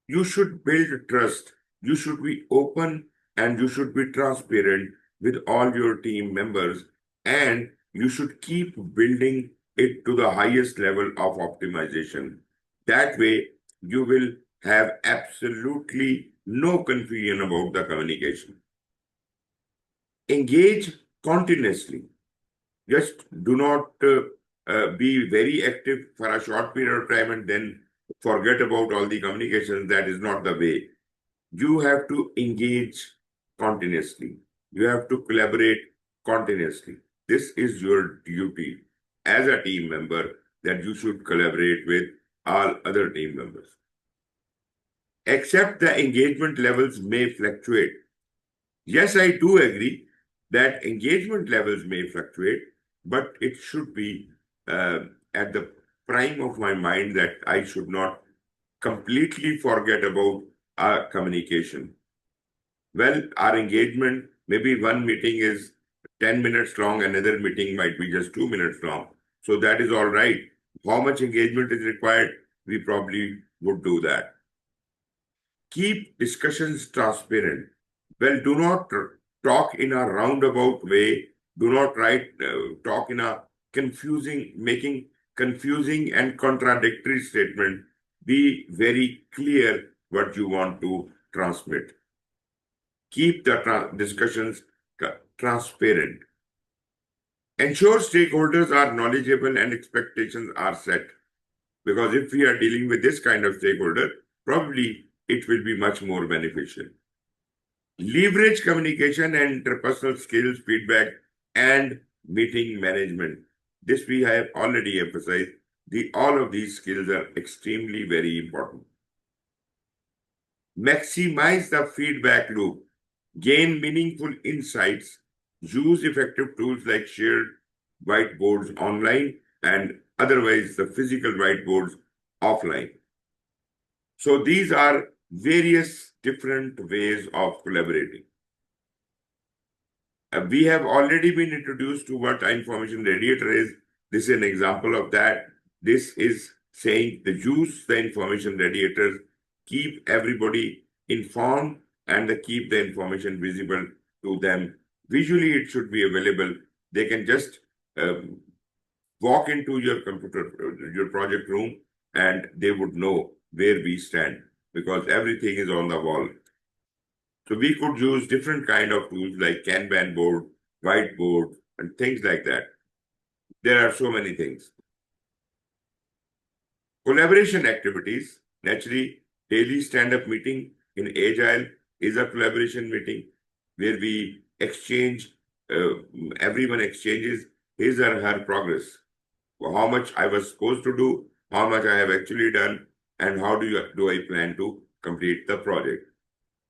You should build trust. You should be open and you should be transparent with all your team members, and you should keep building it to the highest level of optimization. That way, you will have absolutely no confusion about the communication. Engage continuously. Just do not be very active for a short period of time and then forget about all the communications. That is not the way. You have to engage continuously. You have to collaborate continuously. This is your duty as a team member, that you should collaborate with all other team members. Except the engagement levels may fluctuate. Yes, I do agree that engagement levels may fluctuate, but it should be at the prime of my mind that I should not completely forget about our communication. Well, our engagement, maybe one meeting is 10 minutes long, another meeting might be just 2 minutes long. So that is all right. How much engagement is required? We probably would do that. Keep discussions transparent. Well, do not talk in a roundabout way. Do not talk in a making confusing and contradictory statement. Be very clear what you want to transmit. Keep the discussions transparent. Ensure stakeholders are knowledgeable and expectations are set. Because if we are dealing with this kind of stakeholder, probably it will be much more beneficial. Leverage communication and interpersonal skills, feedback, and meeting management. This we have already emphasized. All of these skills are extremely very important. Maximize the feedback loop. Gain meaningful insights. Use effective tools like shared whiteboards online and otherwise the physical whiteboards offline. So these are various different ways of collaborating. We have already been introduced to what information radiator is. This is an example of that. This is saying the use the information radiators, keep everybody informed and keep the information visible to them. Visually, it should be available. They can just walk into your computer, your project room, and they would know where we stand because everything is on the wall. So we could use different kind of tools like Kanban board, whiteboard, and things like that. There are so many things. Collaboration activities, naturally, daily stand-up meeting in Agile is a collaboration meeting where we exchange, everyone exchanges his or her progress. How much I was supposed to do, how much I have actually done, and how do I plan to complete the project.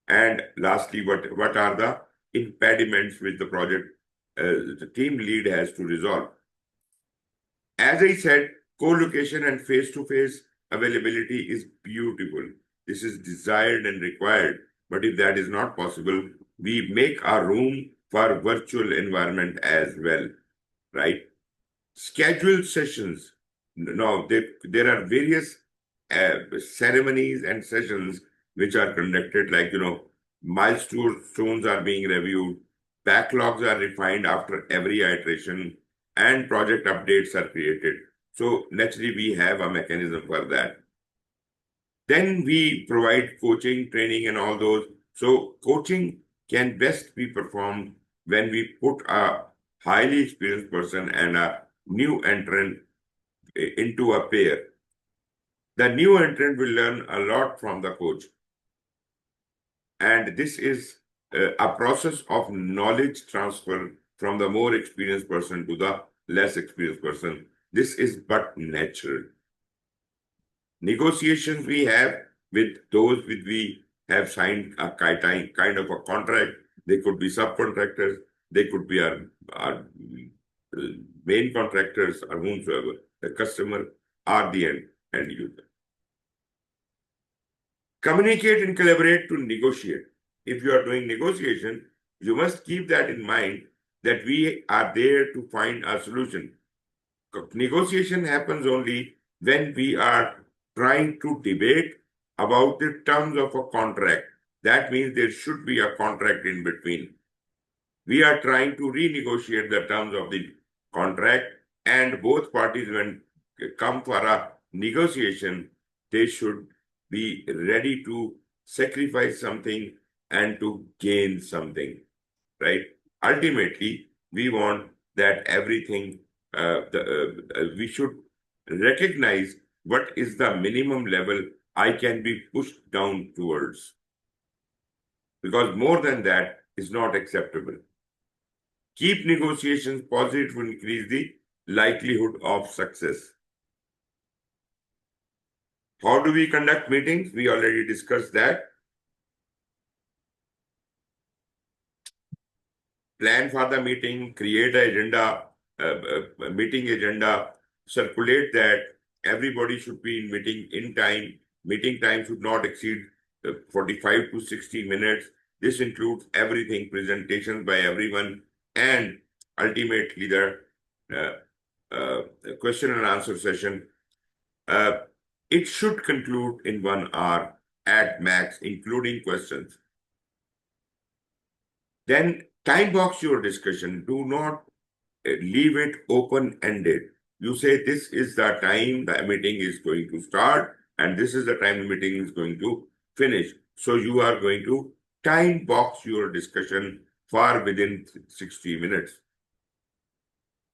And lastly, what are the impediments which the project the team lead has to resolve? As I said, co-location and face-to-face availability is beautiful. This is desired and required. But if that is not possible, we make our room for virtual environment as well, right? Scheduled sessions. Now, there are various ceremonies and sessions which are conducted, like, milestones are being reviewed, backlogs are refined after every iteration, and project updates are created. So naturally, we have a mechanism for that. Then we provide coaching, training, and all those. So coaching can best be performed when we put a highly experienced person and a new entrant into a pair. The new entrant will learn a lot from the coach. And this is a process of knowledge transfer from the more experienced person to the less experienced person. This is but natural. Negotiations we have with those with we have signed a kind of a contract. They could be subcontractors, they could be our main contractors or whomsoever, the customer or the end user. Communicate and collaborate to negotiate. If you are doing negotiation, you must keep that in mind that we are there to find a solution. Negotiation happens only when we are trying to debate about the terms of a contract. That means there should be a contract in between. We are trying to renegotiate the terms of the contract, and both parties, when come for a negotiation, they should be ready to sacrifice something and to gain something, right? Ultimately, we want that everything, we should recognize what is the minimum level I can be pushed down towards. Because more than that is not acceptable. Keep negotiations positive to increase the likelihood of success. How do we conduct meetings? We already discussed that. Plan for the meeting, create an agenda, meeting agenda, circulate that, everybody should be in meeting in time. Meeting time should not exceed 45 to 60 minutes. This includes everything, presentations by everyone, and ultimately the question and answer session. It should conclude in 1 hour at max, including questions. Then time box your discussion. Do not leave it open-ended. You say this is the time the meeting is going to start, and this is the time the meeting is going to finish. So you are going to time box your discussion far within 60 minutes.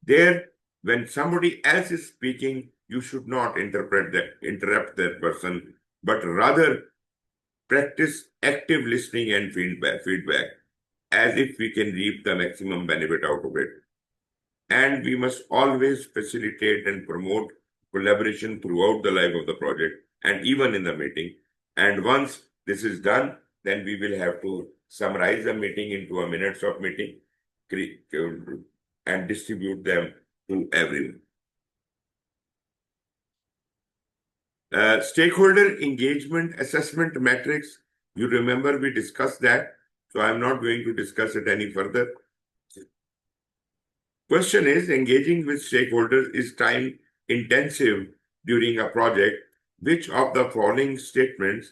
There, when somebody else is speaking, you should not interrupt that person, but rather practice active listening and feedback, as if we can reap the maximum benefit out of it. And we must always facilitate and promote collaboration throughout the life of the project and even in the meeting. And once this is done, then we will have to summarize the meeting into a minutes of meeting and distribute them to everyone. Stakeholder engagement assessment metrics. You remember we discussed that, so I'm not going to discuss it any further. Question is, engaging with stakeholders is time intensive during a project. Which of the following statements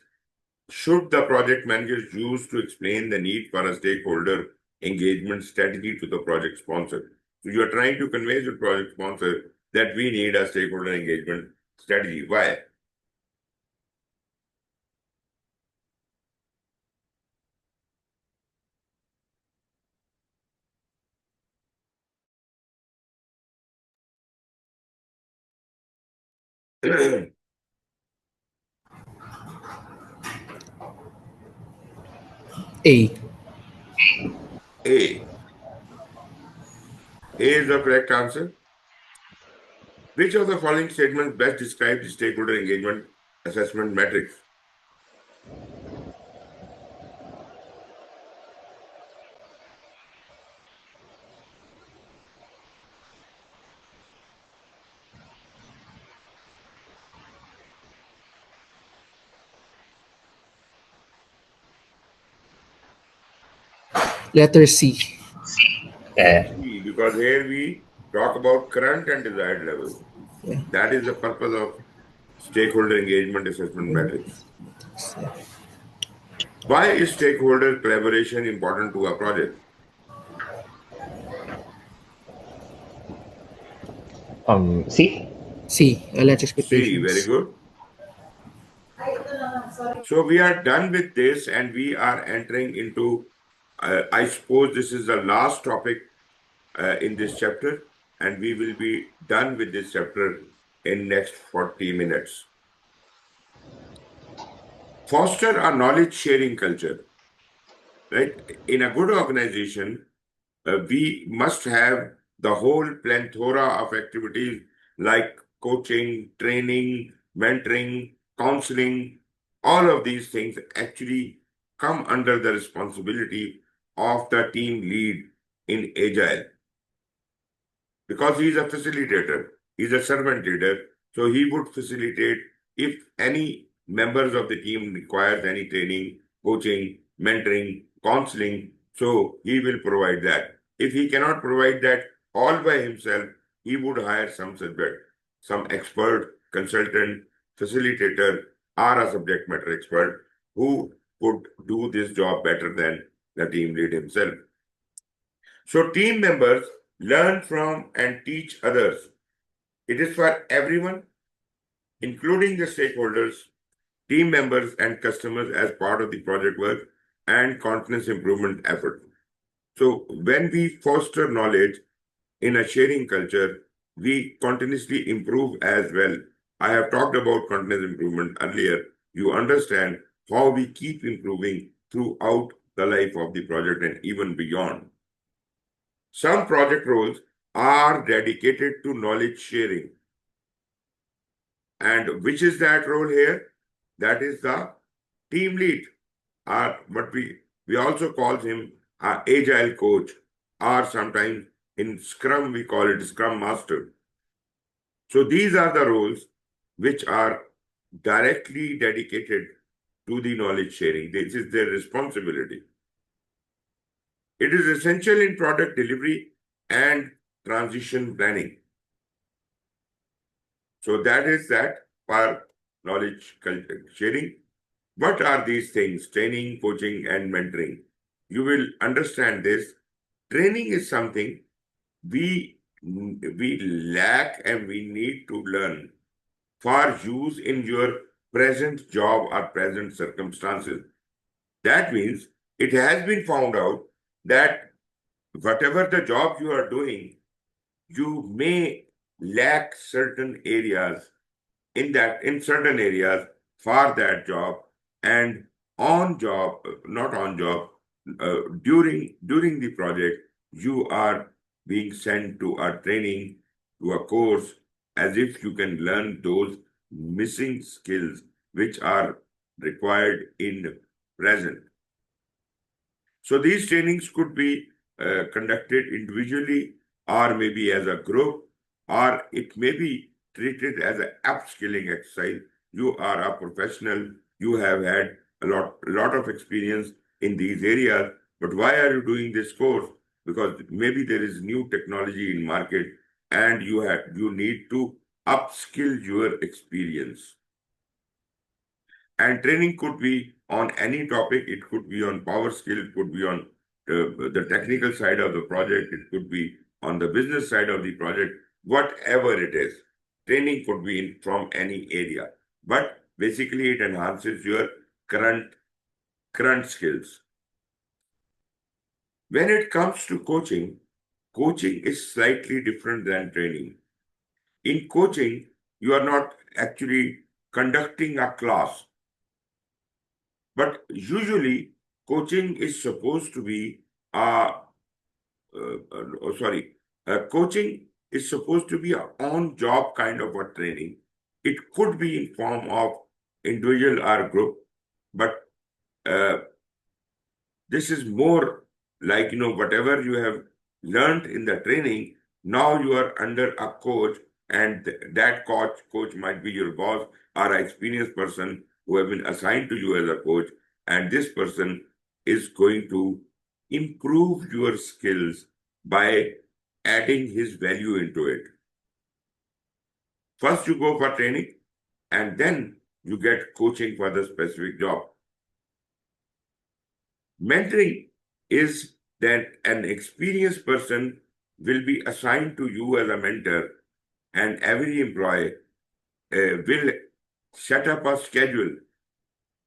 should the project managers use to explain the need for a stakeholder engagement strategy to the project sponsor? So you are trying to convey to the project sponsor that we need a stakeholder engagement strategy. Why? A. A. A is the correct answer. Which of the following statements best describes the stakeholder engagement assessment matrix? Letter C. Yeah. Because here we talk about current and desired level. Yeah. That is the purpose of stakeholder engagement assessment matrix. Why is stakeholder collaboration important to a project? C. C. Let's C, expectations. very good. So we are done with this and we are entering into, I suppose this is the last topic in this chapter, and we will be done with this chapter in next 40 minutes. Foster a knowledge sharing culture. Right? In a good organization, we must have the whole plethora of activities like coaching, training, mentoring, counseling. All of these things actually come under the responsibility of the team lead in Agile. Because he is a facilitator, he is a servant leader, so he would facilitate if any members of the team requires any training, coaching, mentoring, counseling, so he will provide that. If he cannot provide that all by himself, he would hire some expert, consultant, facilitator, or a subject matter expert who could do this job better than the team lead himself. So team members learn from and teach others. It is for everyone, including the stakeholders, team members, and customers as part of the project work and continuous improvement effort. So when we foster knowledge in a sharing culture, we continuously improve as well. I have talked about continuous improvement earlier. You understand how we keep improving throughout the life of the project and even beyond. Some project roles are dedicated to knowledge sharing. And which is that role here? That is the team lead, or what we also call him an agile coach, or sometimes in Scrum we call it Scrum Master. So these are the roles which are directly dedicated to the knowledge sharing. This is their responsibility. It is essential in product delivery and transition planning. So that is that for knowledge sharing. What are these things? Training, coaching, and mentoring. You will understand this. Training is something we lack and we need to learn for use in your present job or present circumstances. That means it has been found out that whatever the job you are doing, you may lack certain areas in certain areas for that job, and on job, not on job, during the project, you are being sent to a training, to a course, as if you can learn those missing skills which are required in present. So these trainings could be conducted individually or maybe as a group, or it may be treated as an upskilling exercise. You are a professional, you have had a lot of experience in these areas, but why are you doing this course? Because maybe there is new technology in market and you need to upskill your experience. And training could be on any topic. It could be on power skill, it could be on the technical side of the project, it could be on the business side of the project, whatever it is. Training could be from any area, but basically it enhances your current skills. When it comes to coaching, coaching is slightly different than training. In coaching, you are not actually conducting a class, but usually coaching is supposed to be coaching is supposed to be an on-job kind of a training. It could be in form of individual or group, but this is more like, whatever you have learned in the training, now you are under a coach, and that coach might be your boss or an experienced person who have been assigned to you as a coach, and this person is going to improve your skills by adding his value into it. First you go for training, and then you get coaching for the specific job. Mentoring is that an experienced person will be assigned to you as a mentor, and every employee will set up a schedule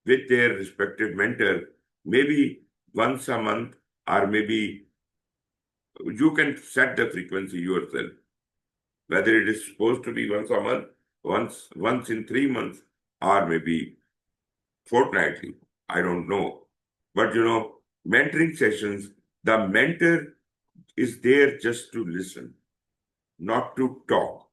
with their respective mentor, maybe once a month, or maybe you can set the frequency yourself. Whether it is supposed to be once a month, once in 3 months, or maybe fortnightly, I don't know. But mentoring sessions, the mentor is there just to listen, not to talk.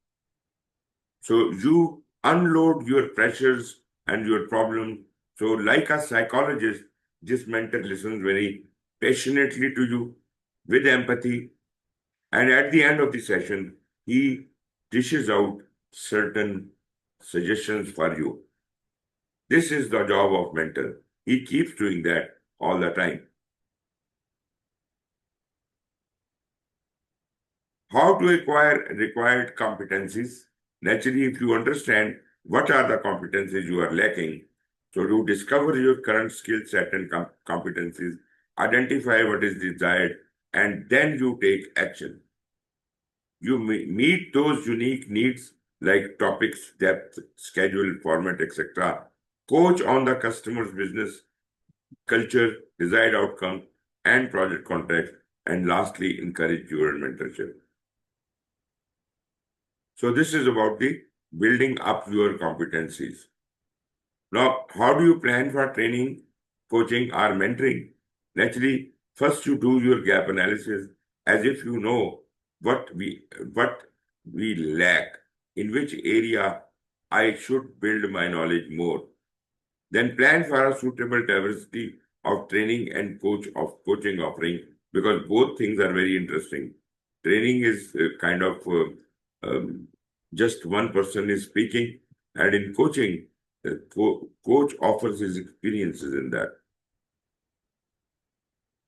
So you unload your pressures and your problems. So like a psychologist, this mentor listens very passionately to you with empathy. And at the end of the session, he dishes out certain suggestions for you. This is the job of mentor. He keeps doing that all the time. How to acquire required competencies? Naturally, if you understand what are the competencies you are lacking, so you discover your current skill set and competencies, identify what is desired, and then you take action. You meet those unique needs like topics, depth, schedule, format, etc. Coach on the customer's business, culture, desired outcome, and project context, and lastly, encourage your mentorship. So this is about the building up your competencies. Now, how do you plan for training, coaching, or mentoring? Naturally, first you do your gap analysis as if you know what we lack, in which area I should build my knowledge more. Then plan for a suitable diversity of training and coaching offering, because both things are very interesting. Training is kind of just one person is speaking, And in coaching, the coach offers his experiences in that.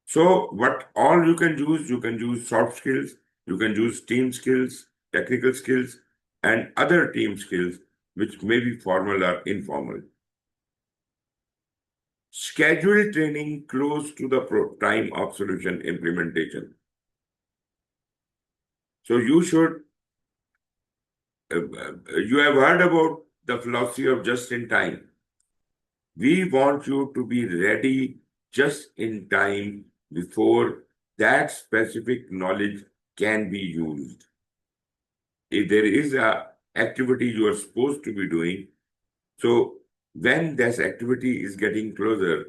So, what all you can use soft skills, you can use team skills, technical skills, and other team skills, which may be formal or informal. Schedule training close to the time of solution implementation. So you should, you have heard about the philosophy of just in time. We want you to be ready just in time before that specific knowledge can be used. If there is a activity you are supposed to be doing, so when this activity is getting closer,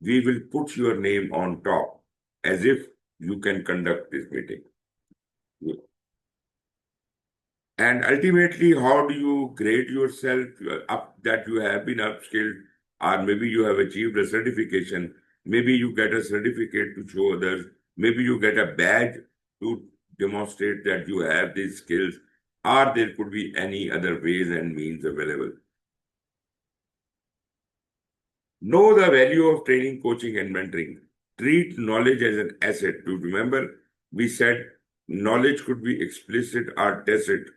we will put your name on top as if you can conduct this meeting. And ultimately, how do you grade yourself up that you have been upskilled, or maybe you have achieved a certification? Maybe you get a certificate to show others. Maybe you get a badge to demonstrate that you have these skills, or there could be any other ways and means available. Know the value of training, coaching, and mentoring. Treat knowledge as an asset. To remember, we said knowledge could be explicit or tacit.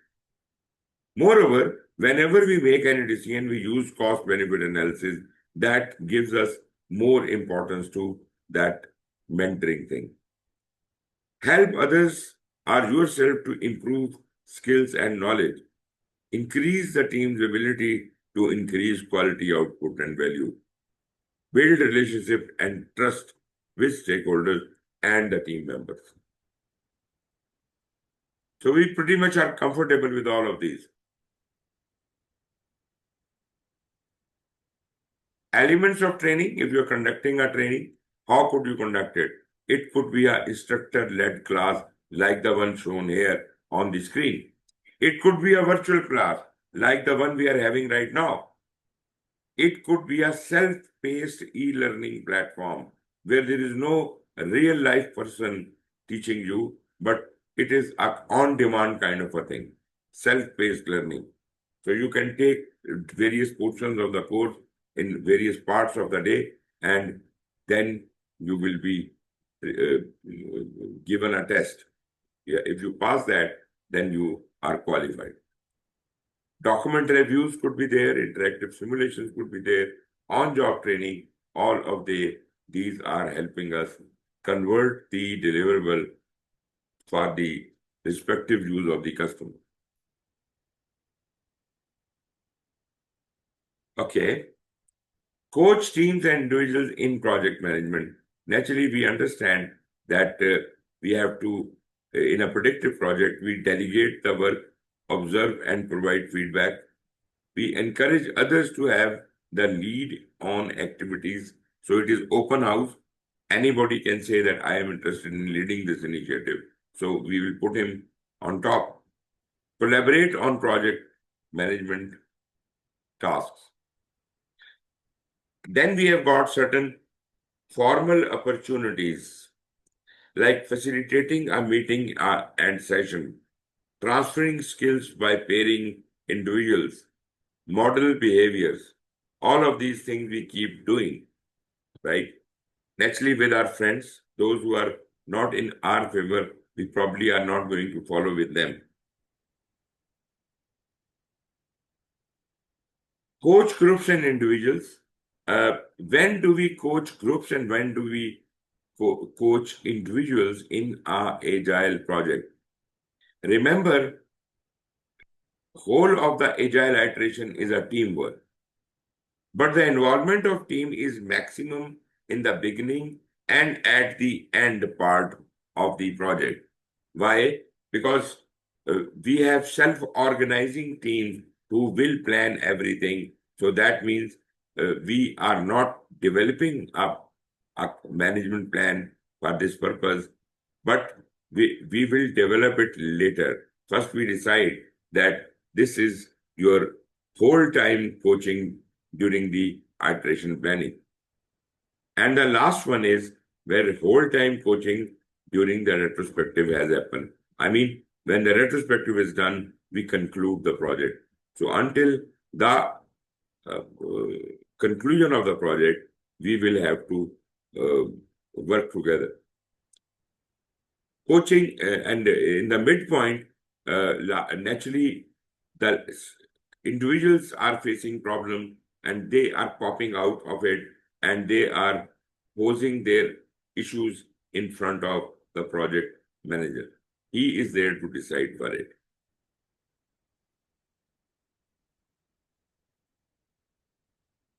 Moreover, whenever we make any decision, we use cost-benefit analysis. That gives us more importance to that mentoring thing. Help others or yourself to improve skills and knowledge. Increase the team's ability to increase quality output and value. Build relationship and trust with stakeholders and the team members. So we pretty much are comfortable with all of these. Elements of training, if you're conducting a training, how could you conduct it? It could be an instructor-led class like the one shown here on the screen. It could be a virtual class like the one we are having right now. It could be a self-paced e-learning platform where there is no real-life person teaching you, but it is an on-demand kind of a thing, self-paced learning. So you can take various portions of the course in various parts of the day, and then you will be given a test. Yeah, if you pass that, then you are qualified. Document reviews could be there, interactive simulations could be there, on-job training, all of these are helping us convert the deliverable for the respective use of the customer. Okay. Coach teams and individuals in project management. Naturally, we understand that we have to, in a predictive project, we delegate the work, observe and provide feedback. We encourage others to have the lead on activities. So it is open house. Anybody can say that I am interested in leading this initiative. So we will put him on top. Collaborate on project management tasks. Then we have got certain formal opportunities like facilitating a meeting and session, transferring skills by pairing individuals, model behaviors. All of these things we keep doing, right? Naturally, with our friends, those who are not in our favor, we probably are not going to follow with them. Coach groups and individuals. When do we coach groups and when do we coach individuals in our agile project? Remember, whole of the agile iteration is a teamwork. But the involvement of team is maximum in the beginning and at the end part of the project. Why? Because we have self-organizing teams who will plan everything. So that means we are not developing a management plan for this purpose, but we will develop it later. First, we decide that this is your whole time coaching during the iteration planning. And the last one is where whole time coaching during the retrospective has happened. I mean, when the retrospective is done, we conclude the project. So until the conclusion of the project, we will have to work together. Coaching and in the midpoint, naturally, the individuals are facing problem and they are popping out of it and they are posing their issues in front of the project manager. He is there to decide for it.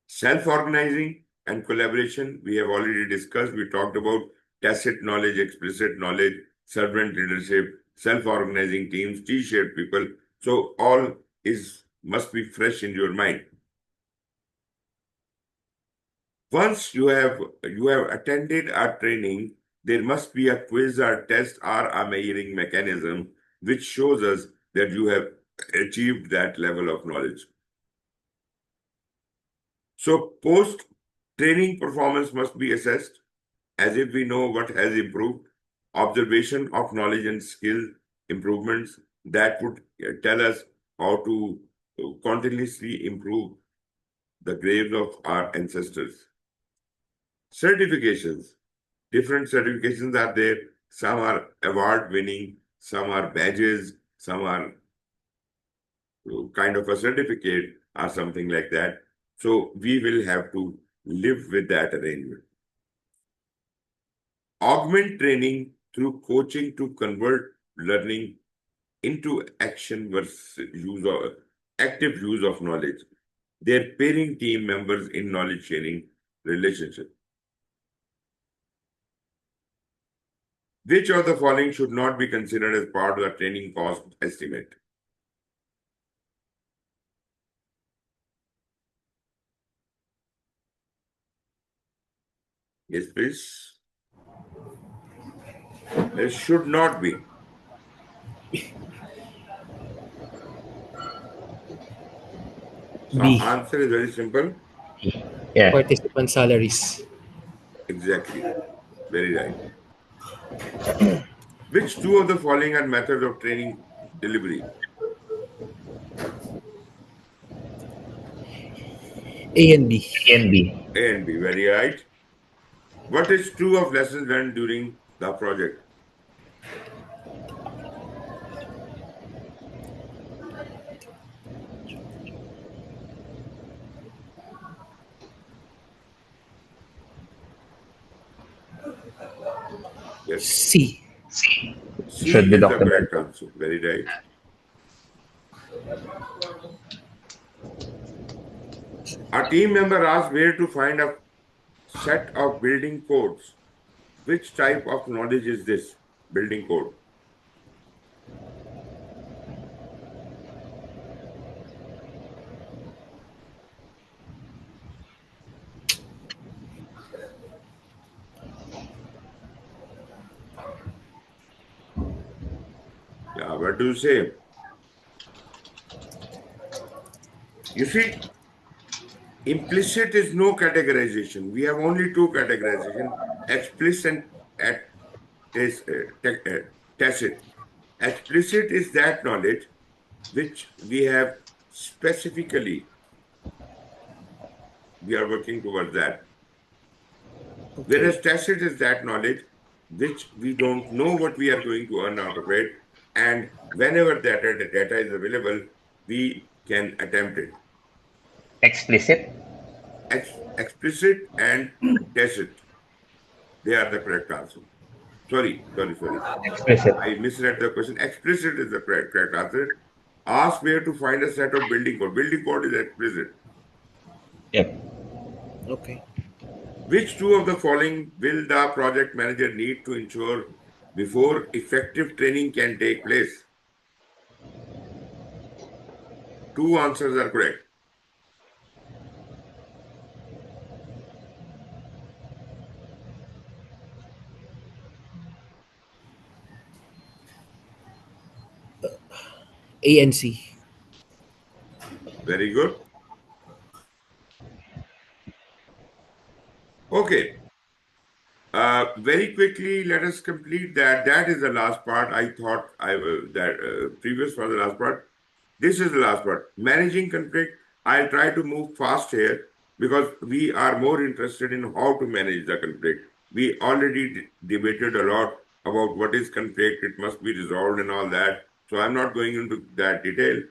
Self-organizing and collaboration, we have already discussed. We talked about tacit knowledge, explicit knowledge, servant leadership, self-organizing teams, T-shaped people. So all must be fresh in your mind. Once you have attended a training, there must be a quiz or test or a measuring mechanism which shows us that you have achieved that level of knowledge. So post-training performance must be assessed as if we know what has improved. Observation of knowledge and skill improvements that would tell us how to continuously improve the graves of our ancestors. Certifications. Different certifications are there. Some are award-winning, some are badges, some are kind of a certificate or something like that. So we will have to live with that arrangement. Augment training through coaching to convert learning into action versus active use of knowledge. They're pairing team members in knowledge sharing relationship. Which of the following should not be considered as part of the training cost estimate? Yes, please. There should not be. So B. answer is very simple. Yeah. Participant salaries. Exactly. Very right. Which two of the following are methods of training delivery? A and B. A and B. A and B. Very right. What is true of lessons learned during the project? Yes. C. C Should be is the documented. correct answer. Very right. A team member asked where to find a set of building codes. Which type of knowledge is this? Building code. Yeah, what do you say? You see, implicit is no categorization. We have only two categorization: explicit and tacit. Explicit is that knowledge which we have specifically, we are working towards that. Whereas tacit is that knowledge which we don't know what we are going to earn out of it. And whenever that data is available, we can attempt it. Explicit. Explicit and tacit, they are the correct answer. Sorry. Explicit. I misread the question. Explicit is the correct answer. Ask where to find a set of building code. Building code is explicit. Yep. Okay. Which two of the following will the project manager need to ensure before effective training can take place? Two answers are correct. A and C. Very good. Okay. Very quickly, let us complete that. That is the last part. I thought that previous was the last part. This is the last part. Managing conflict. I'll try to move fast here because we are more interested in how to manage the conflict. We already debated a lot about what is conflict, it must be resolved and all that. So I'm not going into that detail.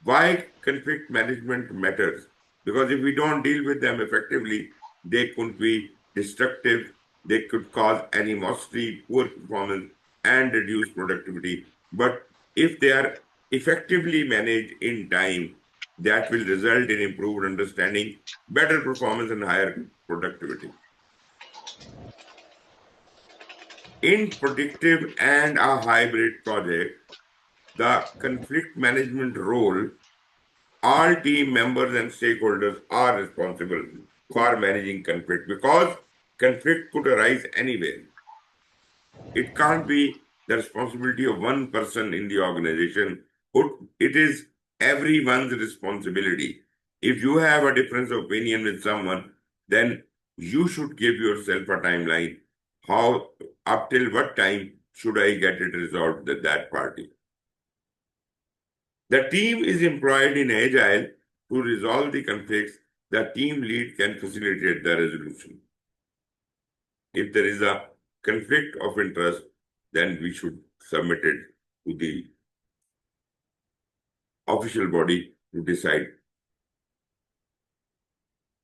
Why conflict management matters? Because if we don't deal with them effectively, they could be destructive, they could cause animosity, poor performance, and reduce productivity. But if they are effectively managed in time, that will result in improved understanding, better performance, and higher productivity. In predictive and a hybrid project, the conflict management role, all team members and stakeholders are responsible for managing conflict because conflict could arise anywhere. It can't be the responsibility of one person in the organization. It is everyone's responsibility. If you have a difference of opinion with someone, then you should give yourself a timeline. How, up till what time should I get it resolved with that party? The team is employed in Agile to resolve the conflicts. The team lead can facilitate the resolution. If there is a conflict of interest, then we should submit it to the official body to decide.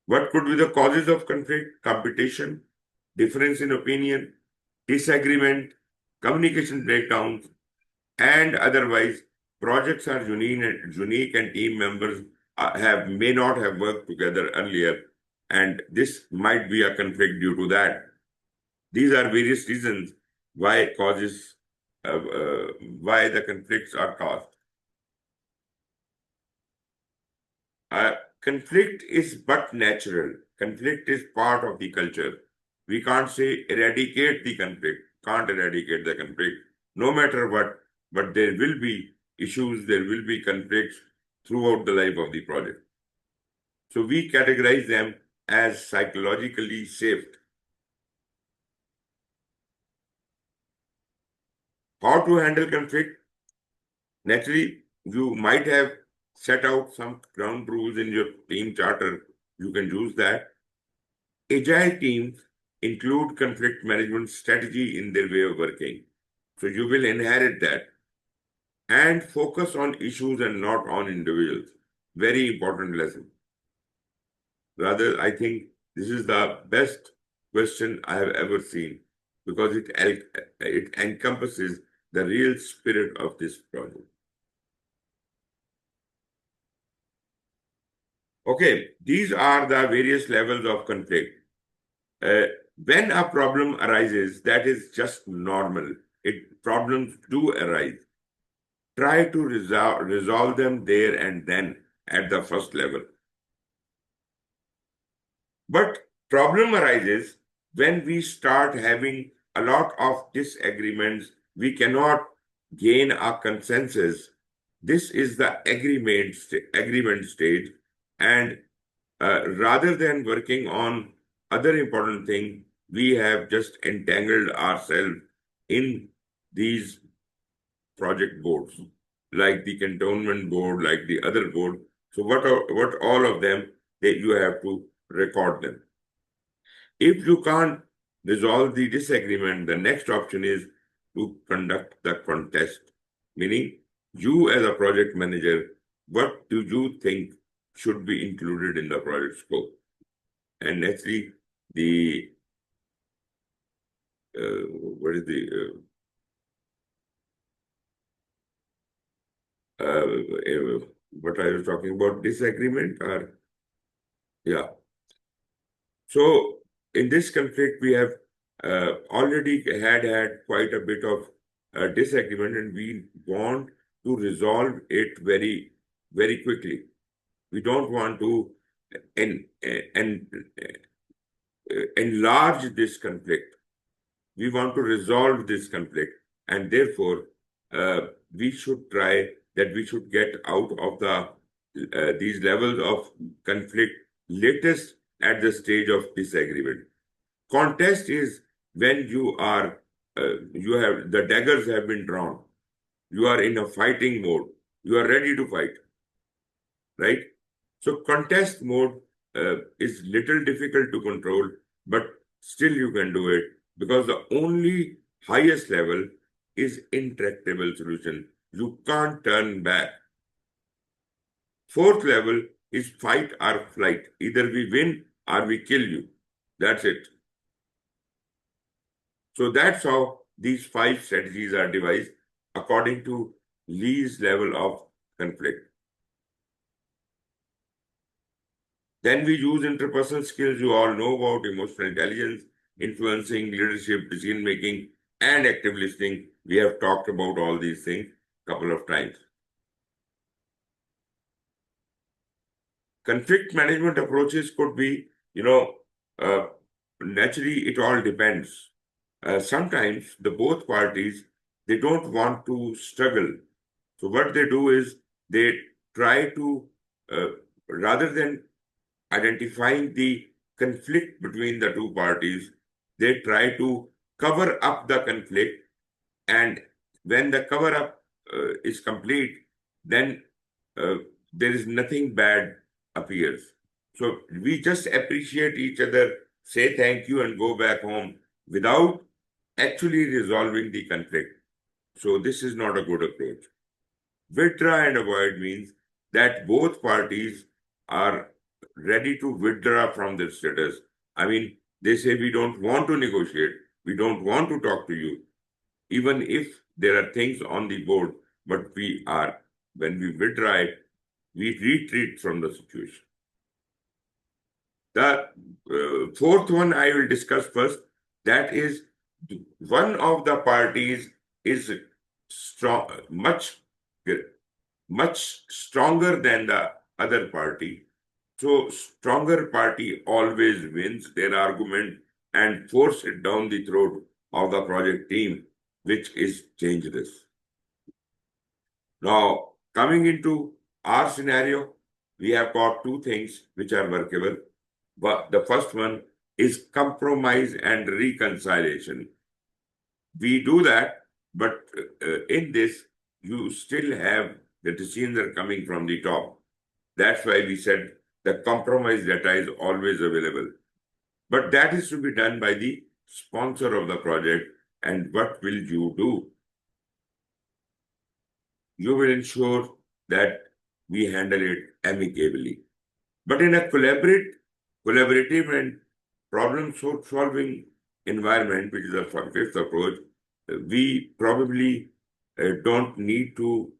What could be the causes of conflict? Competition, difference in opinion, disagreement, communication breakdowns, and otherwise projects are unique and team members may not have worked together earlier, and this might be a conflict due to that. These are various reasons why why the conflicts are caused. Conflict is but natural. Conflict is part of the culture. We can't say eradicate the conflict. Can't eradicate the conflict, no matter what. But there will be issues, there will be conflicts throughout the life of the project. So we categorize them as psychologically safe. How to handle conflict? Naturally, you might have set out some ground rules in your team charter. You can use that. Agile teams include conflict management strategy in their way of working. So you will inherit that. And focus on issues and not on individuals. Very important lesson. Rather, I think this is the best question I have ever seen because it encompasses the real spirit of this project. Okay, these are the various levels of conflict. When a problem arises, that is just normal. Problems do arise. Try to resolve them there and then at the first level. But problem arises when we start having a lot of disagreements. We cannot gain a consensus. This is the agreement stage. And rather than working on other important things, we have just entangled ourselves in these project boards, like the cantonment board, like the other board. So what all of them, you have to record them. If you can't resolve the disagreement, the next option is to conduct the contest, meaning you as a project manager, what do you think should be included in the project scope? And naturally, what is the what I was talking about, disagreement or yeah. So in this conflict, we have already had quite a bit of disagreement, and we want to resolve it very, very quickly. We don't want to enlarge this conflict. We want to resolve this conflict, and therefore we should try that we should get out of these levels of conflict latest at the stage of disagreement. Contest is when you have the daggers have been drawn. You are in a fighting mode. You are ready to fight, right? So contest mode is little difficult to control, but still you can do it because the only highest level is intractable solution. You can't turn back. Fourth level is fight or flight. Either we win or we kill you. That's it. So that's how these 5 strategies are devised according to Lee's level of conflict. Then we use interpersonal skills you all know about: emotional intelligence, influencing, leadership, decision making, and active listening. We have talked about all these things a couple of times. Conflict management approaches could be, naturally it all depends. Sometimes the both parties, they don't want to struggle. So what they do is they try to, rather than identifying the conflict between the two parties, they try to cover up the conflict. And when the cover up is complete, then there is nothing bad appears. So we just appreciate each other, say thank you, and go back home without actually resolving the conflict. So this is not a good approach. Withdraw and avoid means that both parties are ready to withdraw from their status. I mean, they say we don't want to negotiate, we don't want to talk to you, even if there are things on the board, but when we withdraw it, we retreat from the situation. The fourth one I will discuss first. That is, one of the parties is strong, much stronger than the other party. So stronger party always wins their argument and force it down the throat of the project team, which is dangerous. Now, coming into our scenario, we have got 2 things which are workable. But the first one is compromise and reconciliation. We do that, but in this, you still have the decisions are coming from the top. That's why we said the compromise data is always available. But that is to be done by the sponsor of the project. And what will you do? You will ensure that we handle it amicably. But in a collaborative and problem-solving environment, which is the 5th approach, we probably don't need to,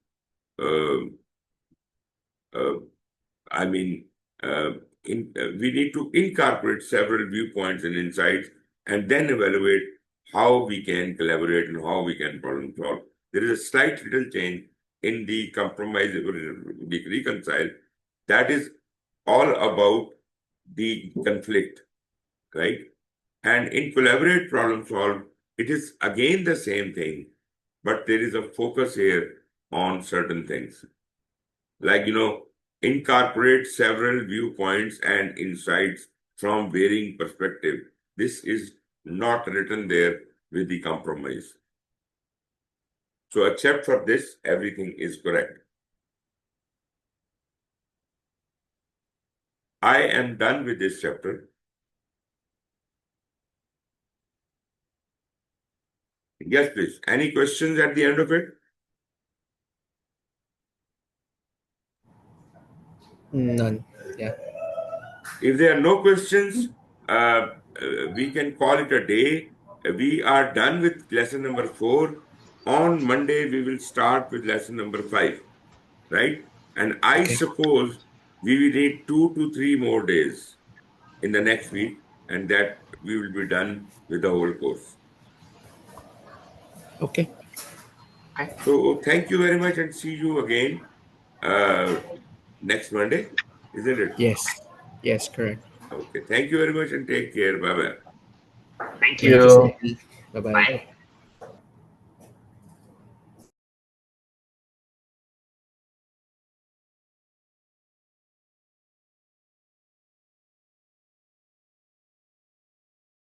we need to incorporate several viewpoints and insights and then evaluate how we can collaborate and how we can problem solve. There is a slight little change in the compromise, the reconcile. That is all about the conflict, right? And in collaborate problem solve, it is again the same thing, but there is a focus here on certain things. Like, incorporate several viewpoints and insights from varying perspective. This is not written there with the compromise. So except for this, everything is correct. I am done with this chapter. Yes, please. Any questions at the end of it? None. Yeah. If there are no questions, we can call it a day. We are done with lesson number 4. On Monday, we will start with lesson number 5, right? And I suppose we will need 2 to 3 more days in the next week, and that we will be done with the whole course. Okay. So thank you very much and see you again next Monday, isn't it? Yes. Yes, correct. Okay. Thank you very much and take care. Bye-bye. Thank Thank you, you. Bye bye. Bye.